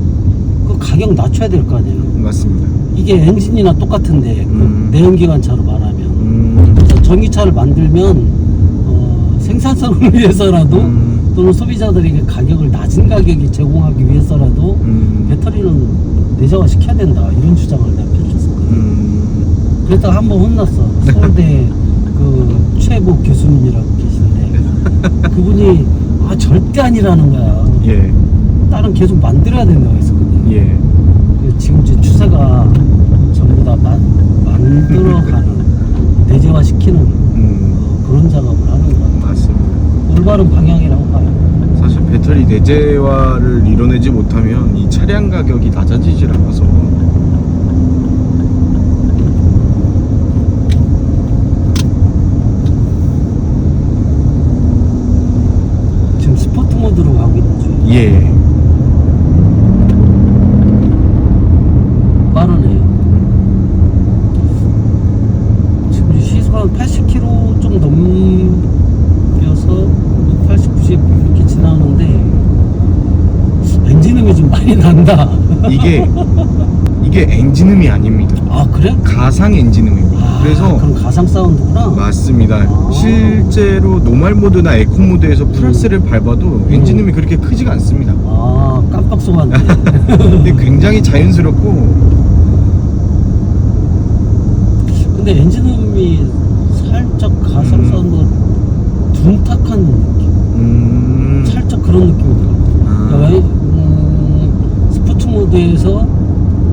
그 가격 낮춰야 될 거 아니에요. 맞습니다. 이게 엔진이나 똑같은데 그 내연기관차로 말하면 그래서 전기차를 만들면 생산성을 위해서라도 또는 소비자들에게 가격을 낮은 가격에 제공하기 위해서라도 배터리는 내재화 시켜야 된다 이런 주장을 내가 펼쳤었거든. 그랬다가 한번 혼났어. 서울대 그 최보 교수님이라고 계신데 그분이 절대 아니라는 거야. 예. 딸은 계속 만들어야 된다고 했었거든. 예. 지금 이제 추세가 전부 다 만들어가는 내재화 시키는 그런 작업을 하는 것 같아요. 맞습니다. 올바른 내재화를 이뤄내지 못하면 이 차량 가격이 낮아지질 않아서 지금 스포트 모드로 가고 있는 중. 예. 빠르네. 지금 시속 한 80km 좀 넘겨서 80, 90 이렇게 지나는데 엔진음이 좀 많이 난다. 이게 엔진음이 아닙니다. 아 그래? 가상 엔진음입니다. 아, 그래서 그럼 가상 사운드구나. 맞습니다. 아. 실제로 노말 모드나 에코 모드에서 플러스를 밟아도 엔진음이 그렇게 크지가 않습니다. 아 깜빡 속았네. 근데 굉장히 자연스럽고 근데 엔진음이 살짝 가상 사운드가 둔탁한 느낌. 살짝 그런 느낌이 들어. 그러니까 스포츠 모드에서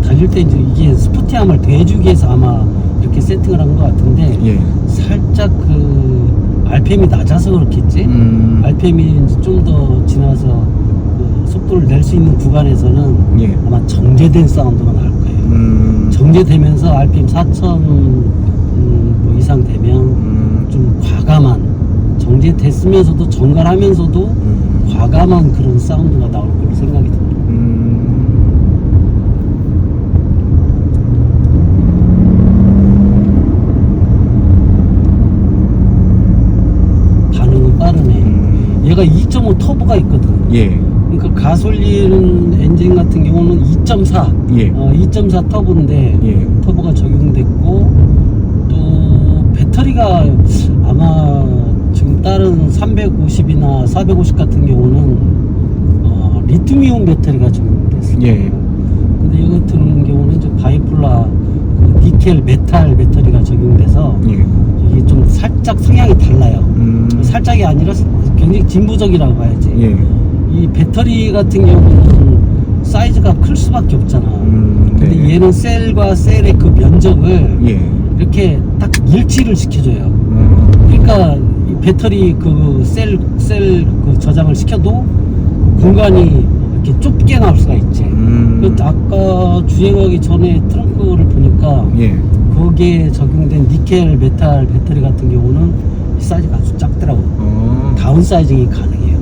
달릴 때 이제 이게 스포티함을 더해주기 위해서 아마 이렇게 세팅을 한 것 같은데 예. 살짝 그 RPM이 낮아서 그렇겠지? RPM이 좀 더 지나서 그 속도를 낼 수 있는 구간에서는 예. 아마 정제된 사운드가 나올 거예요. 정제되면서 RPM 4000 뭐 이상 되면 좀 과감한, 정제됐으면서도 정갈하면서도 과감한 그런 사운드가 나올 거로 생각이 듭니다. 반응은 빠르네. 얘가 2.5 터보가 있거든. 예. 그러니까 가솔린 엔진 같은 경우는 2.4, 예. 2.4 터보인데 예. 터보가 적용됐고 또 배터리가 아마 지금 다른 350이나 450 같은 경우는 리튬이온 배터리가 적용됐어요. 예. 근데 이 같은 경우는 이제 바이폴라 그 니켈 메탈 배터리가 적용돼서 예. 이게 좀 살짝 성향이 달라요. 살짝이 아니라 굉장히 진보적이라고 봐야지. 예. 이 배터리 같은 경우는 사이즈가 클 수밖에 없잖아. 근데 네. 얘는 셀과 셀의 그 면적을 예. 이렇게 딱 일치를 시켜줘요. 그러니까 이 배터리 그 셀 그 저장을 시켜도 그 공간이 이렇게 좁게 나올 수가 있지. 그 아까 주행하기 전에 트렁크를 보니까 예. 거기에 적용된 니켈 메탈 배터리 같은 경우는 이 사이즈가 아주 작더라고. 다운 사이징이 가능해요.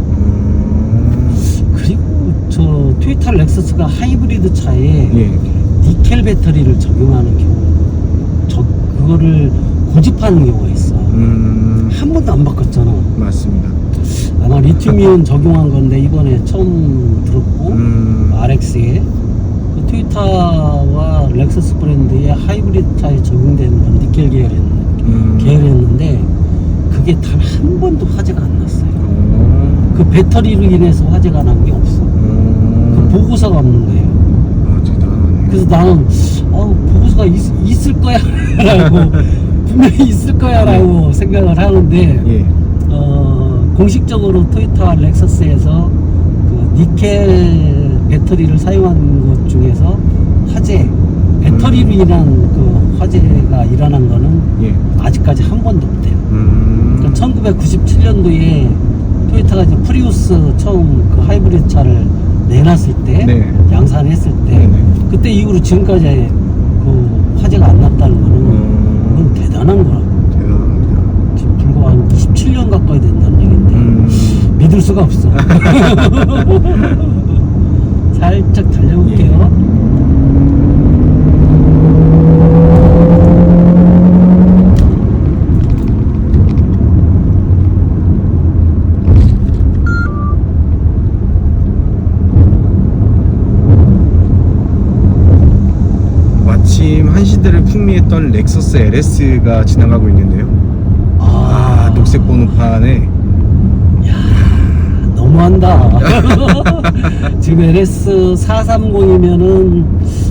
그리고 저 토요타 렉서스가 하이브리드 차에 예. 니켈 배터리를 적용하는 경우, 그거를 고집하는 경우가 있어. 한 번도 안 바꿨잖아. 맞습니다. 아마 리튬이온 적용한 건데 이번에 처음 들었고 RX에 그 토요타와 렉서스 브랜드의 하이브리드 차에 적용되는 건 니켈 계열이었는데 그게 단 한 번도 화재가 안 났어요. 그 배터리로 인해서 화재가 난 게 없어. 그 보고서가 없는 거예요. 아, 대단하네. 그래서 나는 보고서가 있을 거야 라고 분명히 있을 거야 라고 생각을 하는데 예. 공식적으로 토요타 렉서스에서 그 니켈 배터리를 사용한 것 중에서 배터리로 인한 그 화재가 일어난 거는 예. 아직까지 한 번도 없대요. 그러니까 1997년도에 토요타가 이제 프리우스 처음 그 하이브리드 차를 내놨을 때, 네. 양산했을 때, 네네. 그때 이후로 지금까지 그 화재가 안 났다는 거는 그건 대단한 거라. 대단합니다. 지금 불과 한 27년 가까이 된다는 얘기인데 믿을 수가 없어. 살짝 달려볼게요. 마침 한 시대를 풍미했던 렉서스 LS가 지나가고 있는데요. 녹색 번호판에 너무한다. 지금 LS 430이면은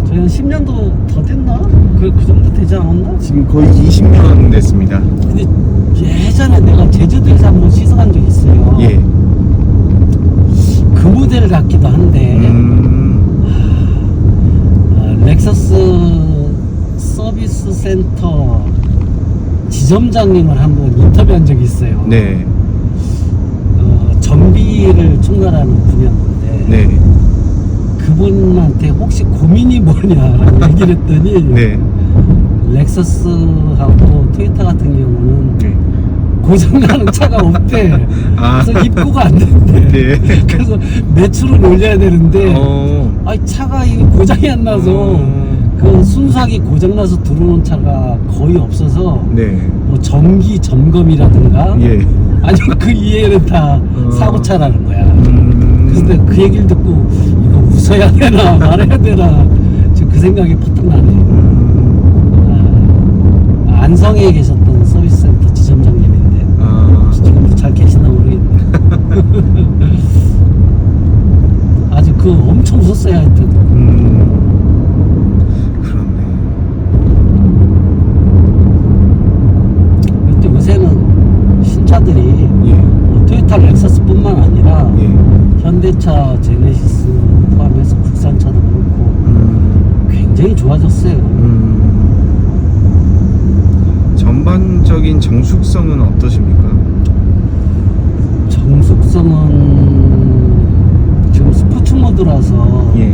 저희 한 10년도 더 됐나? 그 정도 되지 않았나? 지금 거의 20년 됐습니다. 근데 예전에 내가 제주도에서 한번 시승한 적이 있어요. 예. 그 모델 같기도 한데 렉서스 서비스 센터 지점장님을 한번 인터뷰한 적이 있어요. 네. 전비 전기를 충전하는 분이었는데 네. 그분한테 혹시 고민이 뭐냐라고 얘기를 했더니 네. 렉서스하고 토요타 같은 경우는 네. 고장나는 차가 없대. 아. 그래서 입고가 안 된대. 네. 그래서 매출을 올려야 되는데 어. 아니 차가 이 고장이 안 나서 그 순수하게 고장나서 들어오는 차가 거의 없어서 네. 뭐 정기 점검이라든가 예. 아니면 그 이외에는 다 사고차라는 거야. 그래서 내가 그 얘기를 듣고 이거 웃어야 되나 말해야 되나 지금 그 생각이 퍼뜩 나네. 안성에 계셨던 서비스센터 지점장님인데 지금도 잘 계시나 모르겠네. 아주 그 엄청 웃었어요 하여튼. 그렇네. 근데 요새는 신차들이 예. 뭐 토요타 렉서스뿐만 아니라 예. 현대차 제네시스 포함해서 국산차도 그렇고 굉장히 좋아졌어요. 전반적인 정숙성은 어떠십니까? 정숙성은 지금 스포츠 모드라서 예.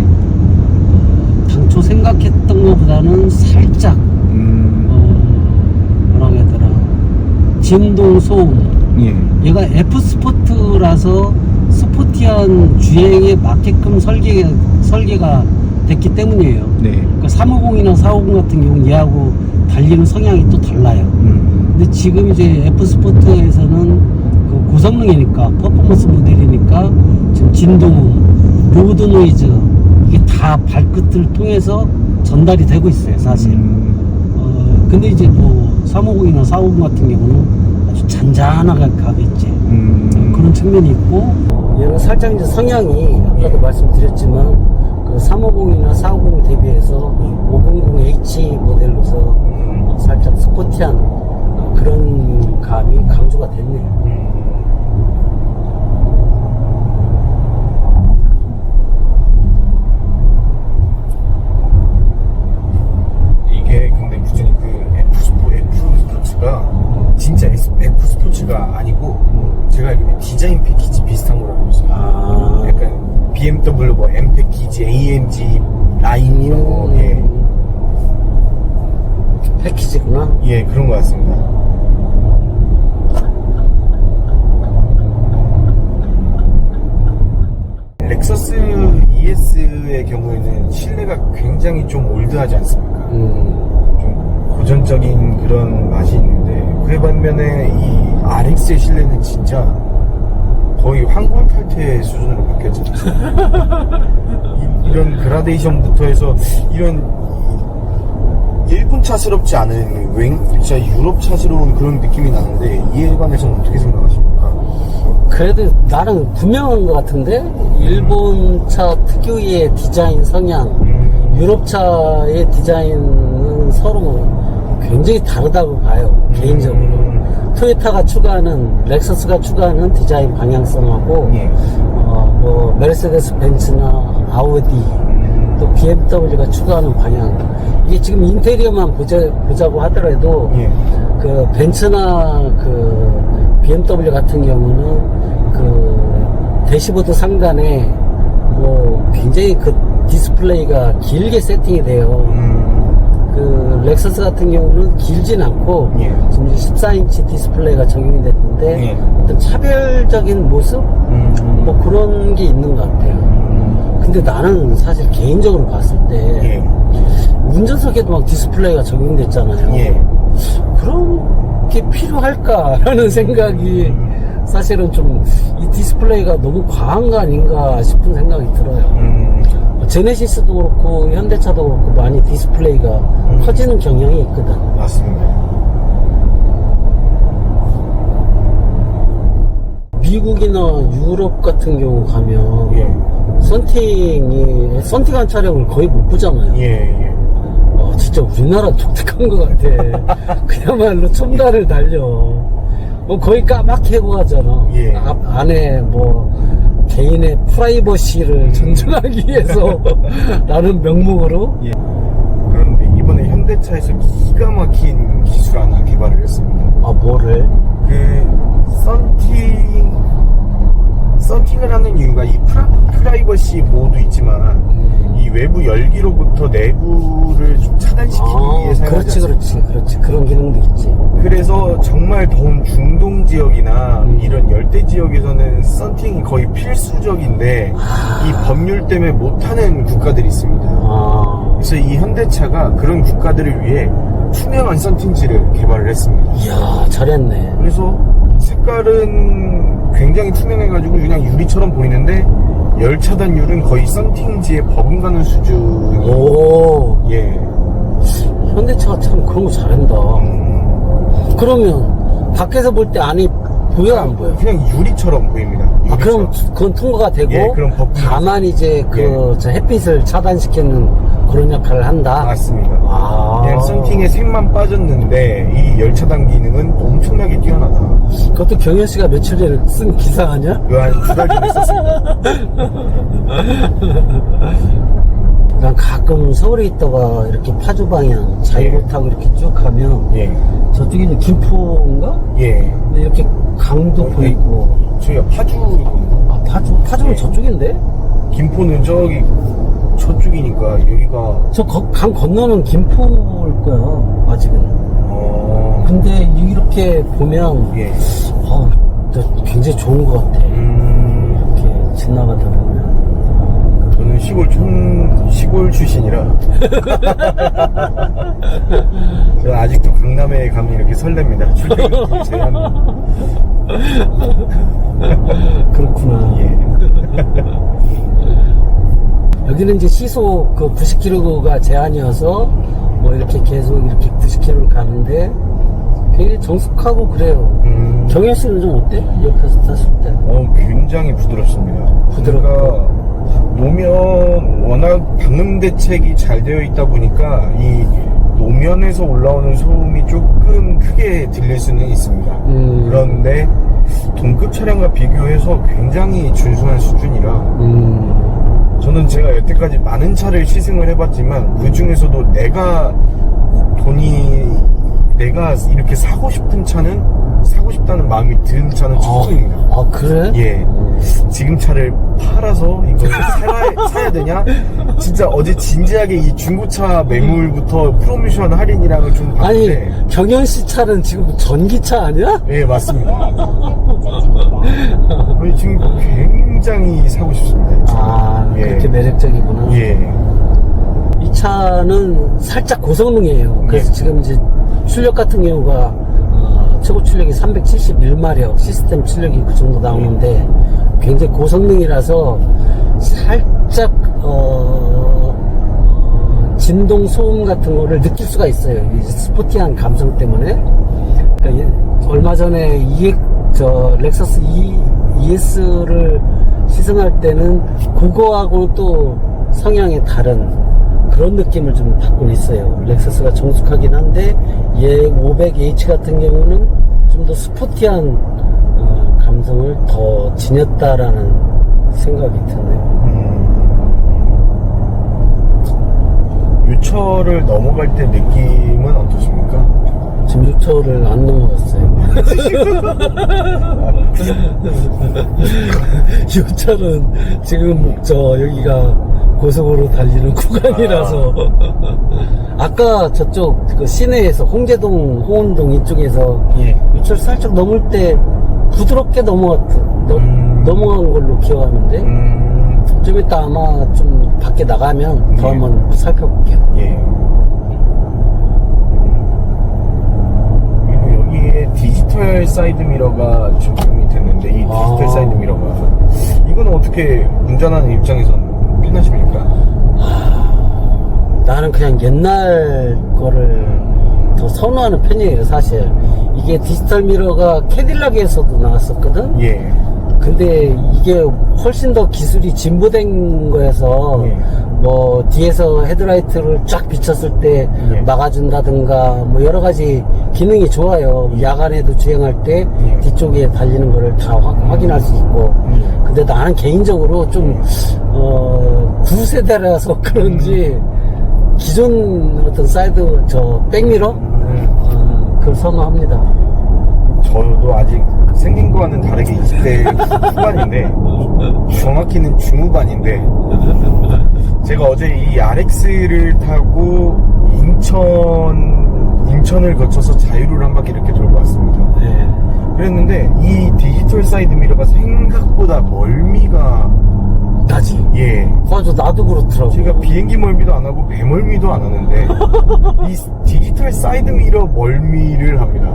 당초 생각했던 것보다는 살짝 뭐라고 해야 되나 진동 소음, 예. 얘가 F 스포트라서 스포티한 주행에 맞게끔 설계가 됐기 때문이에요. 네. 그러니까 350이나 450 같은 경우는 얘하고 달리는 성향이 또 달라요. 근데 지금 이제 F 스포트에서는 그 고성능이니까 퍼포먼스 모델이니까 지금 진동음, 로드 노이즈 이게 다 발끝을 통해서 전달이 되고 있어요, 사실. 근데 이제 뭐 350이나 450 같은 경우는 아주 잔잔하게 가겠지. 그런 측면이 있고, 얘는 살짝 이제 성향이 아까도 말씀드렸지만 그 350이나 450 대비해서 500H 모델로서 살짝 스포티한 그런 감이 강조가 됐네요. 이게 근데 무슨 그 F 스포츠가 진짜 F 스포츠가 아니고 제가 알기로는 디자인 패키지 비슷한 거라고 알고 있어요. 약간 BMW 뭐 M 패키지, AMG 라인 이런 거. 예. 패키지구나. 예, 그런 것 같습니다. 렉서스 ES의 경우에는 실내가 굉장히 좀 올드하지 않습니까? 좀 고전적인 그런 맛이 있는데 그에 반면에 이 RX의 실내는 진짜 거의 황금 탈퇴 수준으로 바뀌었잖아요. 이런 그라데이션부터 해서 이런 일본 차스럽지 않은 진짜 유럽 차스러운 그런 느낌이 나는데 이에 관해서는 어떻게 생각하십니까? 그래도 나는 분명한 것 같은데 일본 차 특유의 디자인 성향, 유럽 차의 디자인은 서로 굉장히 다르다고 봐요, 개인적으로. 토요타가 추구하는, 렉서스가 추구하는 디자인 방향성하고 뭐 메르세데스 벤츠나 아우디 또 BMW가 추구하는 방향, 이게 지금 인테리어만 보자고 하더라도 그 벤츠나 그 BMW 같은 경우는 그 대시보드 상단에 뭐 굉장히 그 디스플레이가 길게 세팅이 돼요. 그 렉서스 같은 경우는 길진 않고 지금 14인치 디스플레이가 적용이 됐는데 어떤 차별적인 모습 뭐 그런 게 있는 것 같아요. 근데 나는 사실 개인적으로 봤을 때 운전석에도 막 디스플레이가 적용됐잖아요. 그런 게 필요할까라는 생각이 사실은 좀 이 디스플레이가 너무 과한 거 아닌가 싶은 생각이 들어요. 제네시스도 그렇고 현대차도 그렇고 많이 디스플레이가 커지는 경향이 있거든. 맞습니다. 미국이나 유럽 같은 경우 가면 썬팅한 차량을 거의 못 보잖아요. 진짜 우리나라 독특한 것 같아. 그야말로 첨단을 달려. 뭐 거의 까맣게 해고 하잖아. 안에 뭐 개인의 프라이버시를 존중하기 위해서 라는 명목으로. 그런데 이번에 현대차에서 기가 막힌 기술 하나 개발을 했습니다. 뭐를? 그 썬팅을 하는 이유가 이 프라이버시 보호도 있지만 이 외부 열기로부터 내부를 좀 차단시키기 위해 사용하지 않습니까? 그렇지. 그런 기능도 있지. 그래서 정말 더운 중동 지역이나 이런 열대 지역에서는 썬팅이 거의 필수적인데 이 법률 때문에 못하는 국가들이 있습니다. 그래서 이 현대차가 그런 국가들을 위해 투명한 썬팅지를 개발을 했습니다. 이야, 잘했네. 그래서 색깔은 굉장히 투명해가지고 그냥 유리처럼 보이는데 열 차단율은 거의 썬팅지에 버금가는 수준. 오, 예. 현대차가 참 그런 거 잘한다. 그러면 밖에서 볼 때 안이 보여 안 보여? 그냥 유리처럼 보입니다. 아, 그럼 유리처럼. 그건 통과가 되고, 예, 그럼 다만 이제 저 햇빛을 차단시키는 그런 역할을 한다. 맞습니다. 아. 그냥 썬팅에 색만 빠졌는데 이 열 차단 기능은 엄청나게 뛰어나다. 그것도 경현 씨가 며칠 전에 쓴 기사 아니야? 한 2달 전에 썼습니다. 난 가끔 서울에 있다가 이렇게 파주 방향 자유로 타고 이렇게 쭉 가면 예. 저쪽에 이제 김포인가? 예. 근데 이렇게 강도 보이고. 저희가 파주. 아, 파주는 예. 저쪽인데? 김포는 저기 저쪽이니까 여기가. 저 강 건너는 김포일 거야, 아직은. 근데 이렇게 보면, 예. 굉장히 좋은 것 같아. 이렇게 지나가다 보면. 저는 시골 출신이라. 저는 아직도 강남에 가면 이렇게 설렙니다. 출퇴근 제한. 그렇구나. 예. 여기는 이제 시속 90km가 제한이어서 뭐 이렇게 계속 이렇게 90km를 가는데 굉장히 정숙하고 그래요. 경현 씨는 좀 어때? 옆에서 탔을 때? 굉장히 부드럽습니다. 부드럽고. 그러니까 노면 워낙 방음 대책이 잘 되어 있다 보니까 이 노면에서 올라오는 소음이 조금 크게 들릴 수는 있습니다. 그런데 동급 차량과 비교해서 굉장히 준수한 수준이라 저는 제가 여태까지 많은 차를 시승을 해봤지만 그 중에서도 내가 이렇게 사고 싶다는 마음이 든 차는 처음입니다. 아, 그래? 예. 지금 차를 팔아서 이걸 사야 되냐? 진짜 어제 진지하게 이 중고차 매물부터 프로모션 할인이랑을 좀 아니, 봤는데. 경현 씨 차는 지금 전기차 아니야? 예, 맞습니다. 지금 굉장히 사고 싶습니다. 이 차. 아, 예. 그렇게 매력적이구나. 예. 이 차는 살짝 고성능이에요. 그래서 예. 지금 이제 출력 같은 경우가 최고 출력이 371마력, 시스템 출력이 그 정도 나오는데 굉장히 고성능이라서 살짝 진동 소음 같은 거를 느낄 수가 있어요. 이 스포티한 감성 때문에. 그러니까 얼마 전에 렉서스 ES를 시승할 때는 그거하고 또 성향이 다른 그런 느낌을 좀 받고 있어요. 렉서스가 정숙하긴 한데 얘 500H 같은 경우는 좀 더 스포티한 감성을 더 지녔다라는 생각이 드네요. 유철을 넘어갈 때 느낌은 어떠십니까? 지금 유철을 안 넘어갔어요. 유철은 지금 여기가 고속으로 달리는 구간이라서 아까 저쪽 그 시내에서 홍제동, 호운동 이쪽에서 예. 유철 살짝 넘을 때 부드럽게 넘어간 걸로 기억하는데 좀 이따 아마 좀 밖에 나가면 더 예. 한번 살펴볼게요. 예. 그리고 여기에 디지털 사이드 미러가 적용이 됐는데 이 디지털 사이드 미러가 이거는 어떻게 운전하는 입장에서는 편하십니까? 나는 그냥 옛날 거를 더 선호하는 편이에요, 사실. 이게 디지털 미러가 캐딜락에서도 나왔었거든? 예. 근데 이게 훨씬 더 기술이 진보된 거여서 예. 뭐 뒤에서 헤드라이트를 쫙 비쳤을 때 예. 막아준다든가 뭐 여러 가지 기능이 좋아요. 야간에도 주행할 때 예. 뒤쪽에 달리는 거를 다 확인할 수 있고. 근데 나는 개인적으로 좀 구세대라서 그런지 기존 어떤 사이드 백미러 그걸 선호합니다. 저도 아직 생긴 거와는 다르게 20대 후반인데 정확히는 중후반인데 제가 어제 이 RX를 타고 인천을 거쳐서 자유를 한 바퀴 이렇게 돌고 왔습니다. 네. 그랬는데 이 디지털 사이드 미러가 생각보다 멀미가 나지. 예. 맞아, 나도 그렇더라고. 제가 비행기 멀미도 안 하고 배 멀미도 안 하는데 이 디지털 사이드 미러 멀미를 합니다.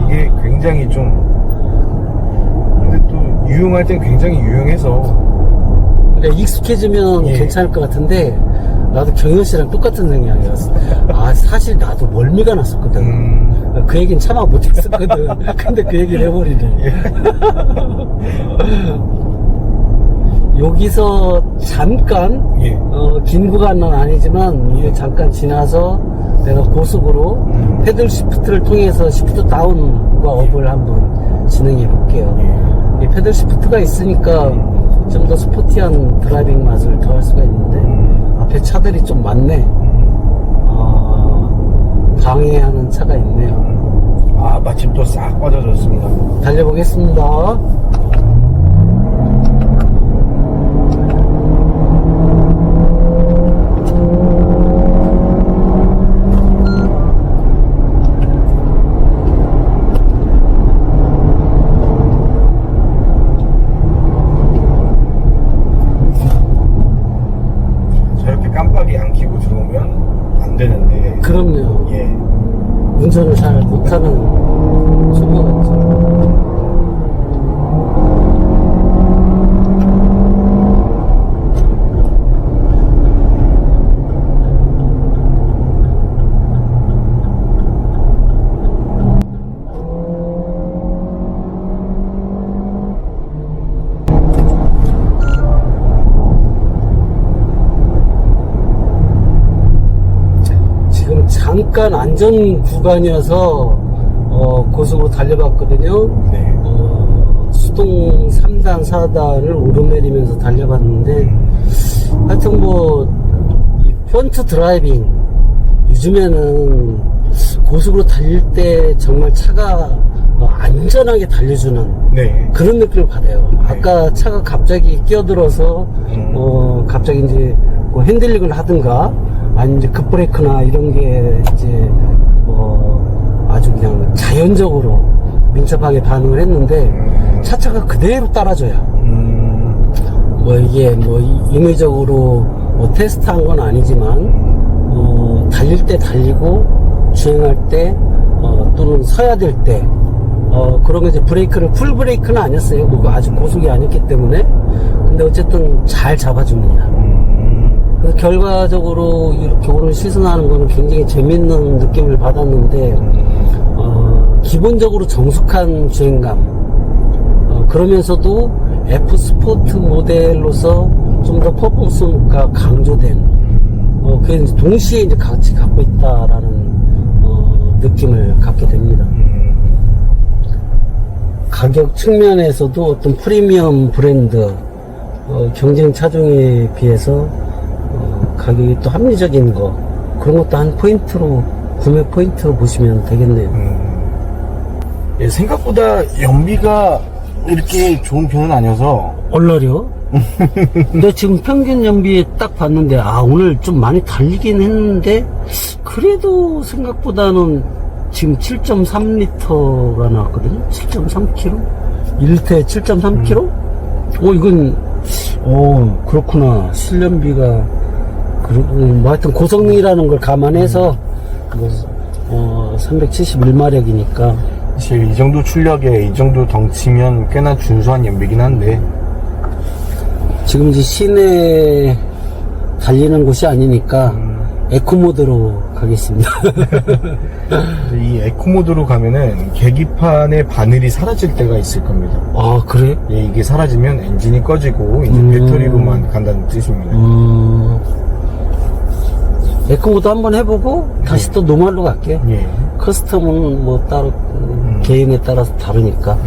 이게 굉장히 좀 근데 또 유용할 땐 굉장히 유용해서 그러니까 익숙해지면 예. 괜찮을 것 같은데 나도 경현 씨랑 똑같은 생각이었어. 아, 사실 나도 멀미가 났었거든. 그 얘기는 참아 못했었거든. 근데 그 얘기를 해버리네. 예. 여기서 잠깐 예. 긴 구간은 아니지만 이게 잠깐 지나서 내가 고속으로 패들 시프트를 통해서 시프트 다운과 업을 한번 진행해 볼게요. 이 패들 시프트가 있으니까 좀 더 스포티한 드라이빙 맛을 더할 수가 있는데 앞에 차들이 좀 많네. 방해하는 차가 있네요. 아 마침 또 싹 빠져졌습니다. 달려보겠습니다. 저렇게 깜빡이 안 켜고 들어오면 안 되는데 그럼요. 예. 운전을 잘 못하는 친구 같죠. 지금 잠깐 안전 구간이어서 고속으로 달려봤거든요. 네. 수동 3단, 4단을 오르내리면서 달려봤는데 하여튼 이 프론트 드라이빙 요즘에는 고속으로 달릴 때 정말 차가 안전하게 달려주는 네. 그런 느낌을 받아요. 아까 차가 갑자기 끼어들어서 갑자기 이제 뭐 핸들링을 하든가 아니면 이제 급브레이크나 이런 게 이제 아주 그냥 자연적으로 민첩하게 반응을 했는데 차차가 그대로 따라줘요. 이게 임의적으로 테스트한 건 아니지만 달릴 때 달리고 주행할 때 또는 서야 될 때 그런 게 이제 풀 브레이크는 아니었어요. 그거 아주 고속이 아니었기 때문에. 근데 어쨌든 잘 잡아줍니다. 그래서 결과적으로 이렇게 오늘 시승하는 거는 굉장히 재밌는 느낌을 받았는데, 기본적으로 정숙한 주행감, 그러면서도 F 스포트 모델로서 좀 더 퍼포먼스가 강조된, 그게 이제 동시에 이제 같이 갖고 있다라는, 느낌을 갖게 됩니다. 가격 측면에서도 어떤 프리미엄 브랜드, 경쟁 차종에 비해서 가격이 또 합리적인 거 그런 것도 한 포인트로 구매 포인트로 보시면 되겠네요. 예, 생각보다 연비가 이렇게 좋은 편은 아니어서 얼라려? 근데 지금 평균 연비 딱 봤는데 오늘 좀 많이 달리긴 했는데 그래도 생각보다는 지금 7.3L가 나왔거든요. 7.3km 1리터에 7.3km 이건 그렇구나. 실연비가 하여튼 고성능이라는 걸 감안해서 371마력이니까 사실 이 정도 출력에 이 정도 덩치면 꽤나 준수한 연비긴 한데 지금 이제 시내 달리는 곳이 아니니까 에코모드로 가겠습니다. 이 에코모드로 가면은 계기판의 바늘이 사라질 때가 있을 겁니다. 아, 그래? 예, 이게 사라지면 엔진이 꺼지고 이제 배터리로만 간다는 뜻입니다. 에코모드 한번 해보고 다시 또 노멀로 갈게요. 예. 커스텀은 따로 개인에 따라서 다르니까.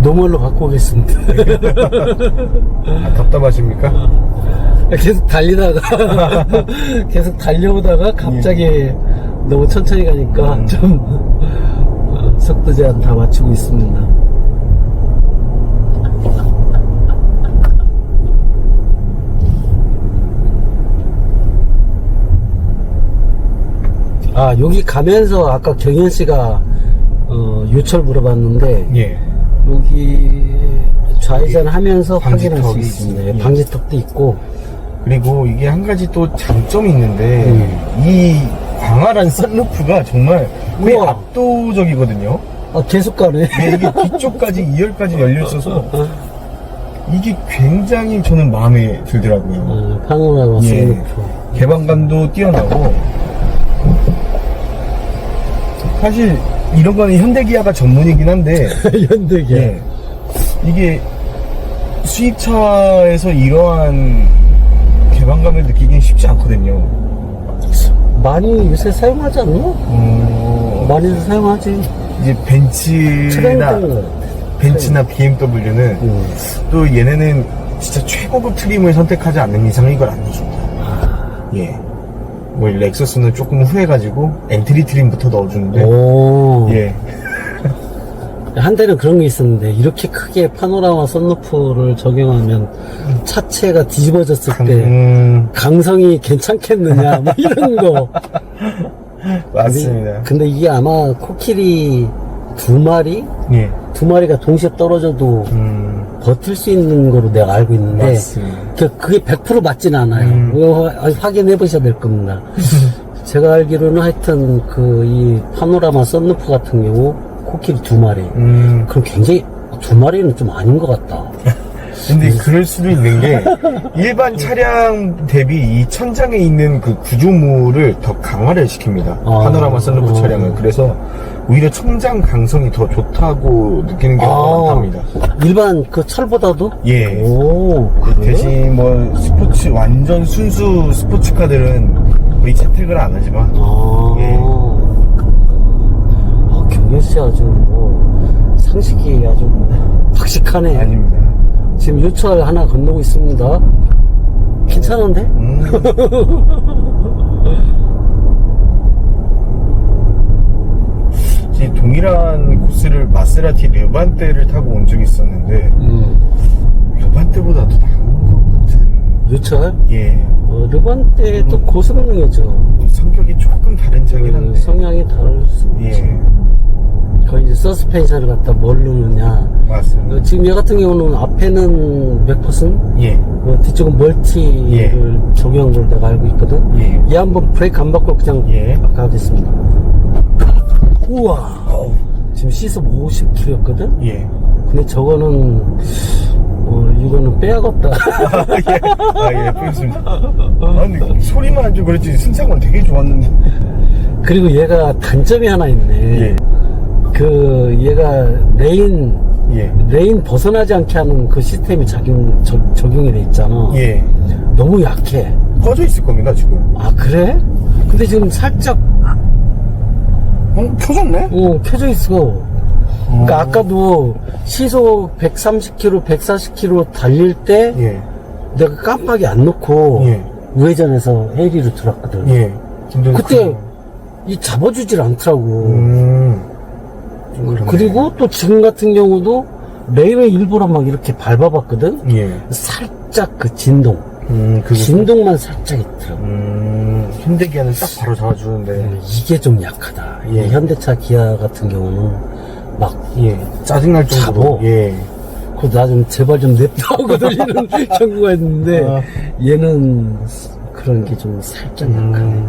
노멀로 갖고 오겠습니다. 아, 답답하십니까? 계속 달리다가 계속 달려오다가 갑자기 너무 천천히 가니까 좀 속도 제한 다 맞추고 있습니다. 아, 여기 가면서 아까 경현 씨가 요철 물어봤는데 예. 여기 좌회전 하면서 확인할 수 방지턱이 있습니다. 있습니다. 방지턱도 있고. 그리고 이게 한 가지 또 장점이 있는데 이 광활한 썬루프가 정말 거의 우와. 압도적이거든요. 아, 계속 가네. 네, 이게 뒤쪽까지 2열까지 열려 있어서 이게 굉장히 저는 마음에 들더라고요. 파노라마 예. 썬루프. 개방감도 뛰어나고 사실 이런 거는 현대기아가 전문이긴 한데 현대기아. 예, 이게 수입차에서 이러한 개방감을 느끼긴 쉽지 않거든요. 많이 요새 사용하지 않나? 많이들 사용하지. 이제 벤츠나 BMW는 또 얘네는 진짜 최고급 트림을 선택하지 않는 이상 이걸 안 넣어줍니다. 예. 뭐 렉서스는 조금 후해가지고 엔트리 트림부터 넣어주는데 오. 예. 한때는 그런 게 있었는데 이렇게 크게 파노라마 썬루프를 적용하면 차체가 뒤집어졌을 때 강성이 괜찮겠느냐 뭐 이런 거. 맞습니다. 근데 이게 아마 코끼리 두 마리가 예. 동시에 떨어져도 버틸 수 있는 거로 내가 알고 있는데 맞습니다. 그게 100% 맞진 않아요. 이거 확인해 보셔야 될 겁니다. 제가 알기로는 하여튼 이 파노라마 썬루프 같은 경우 코끼리 두 마리. 그럼 굉장히 두 마리는 좀 아닌 것 같다. 근데 그럴 수도 있는 게 일반 차량 대비 이 천장에 있는 그 구조물을 더 강화를 시킵니다. 파노라마 썬루프 차량은. 그래서 오히려 천장 강성이 더 좋다고 느끼는 경우가 많답니다. 일반 그 철보다도? 예. 오, 그래? 대신 뭐 스포츠 완전 순수 스포츠카들은 거의 채택을 안 하지만 예. 경현 씨 아주 상식이 아주 박식하네. 아닙니다. 지금 요철 하나 건너고 있습니다. 괜찮은데? 동일한 코스를 마세라티 르반떼를 타고 온 적이 있었는데 르반떼보다 더 나은 것 같은. 요철? 예. 르반떼도 고성능이죠. 성격이 조금 다른 차긴 한데 성향이 다를 수 있지. 예. 거의 이제 서스펜션을 갖다 뭘 넣느냐. 맞습니다. 지금 얘 같은 경우는 앞에는 맥퍼슨, 예. 뒤쪽은 멀티를 적용한 걸 내가 알고 있거든. 예. 얘 한번 브레이크 안 밟고 그냥 예. 가겠습니다. 우와. 지금 시속 50km였거든. 예. 근데 저거는 이거는 빼야겠다. 예, 그렇습니다. 근데 소리만 좀 그렇지 승차감 되게 좋았는데. 그리고 얘가 단점이 하나 있네. 예. 얘가 예. 레인 벗어나지 않게 하는 그 시스템이 적용이 돼 있잖아. 예. 너무 약해. 꺼져 있을 겁니다, 지금. 아, 그래? 근데 지금 살짝, 켜졌네? 켜져 있어. 그러니까 아까도 시속 130km, 140km 달릴 때, 예. 내가 깜빡이 안 놓고, 예. 우회전해서 헤리로 들었거든. 예. 그때, 잡아주질 않더라고. 그리고 또 지금 같은 경우도, 레인을 일부러 막 이렇게 밟아봤거든? 예. 살짝 그 진동. 그거. 진동만 살짝 있더라고. 현대기아는 딱 바로 잡아주는데. 이게 좀 약하다. 예, 현대차 기아 같은 경우는 막, 짜증날 정도로. 잡어. 예. 그래서 나 좀 제발 좀 냅다 하고 돌리는 경우가 있는데, 얘는 그런 게 좀 살짝 약하네.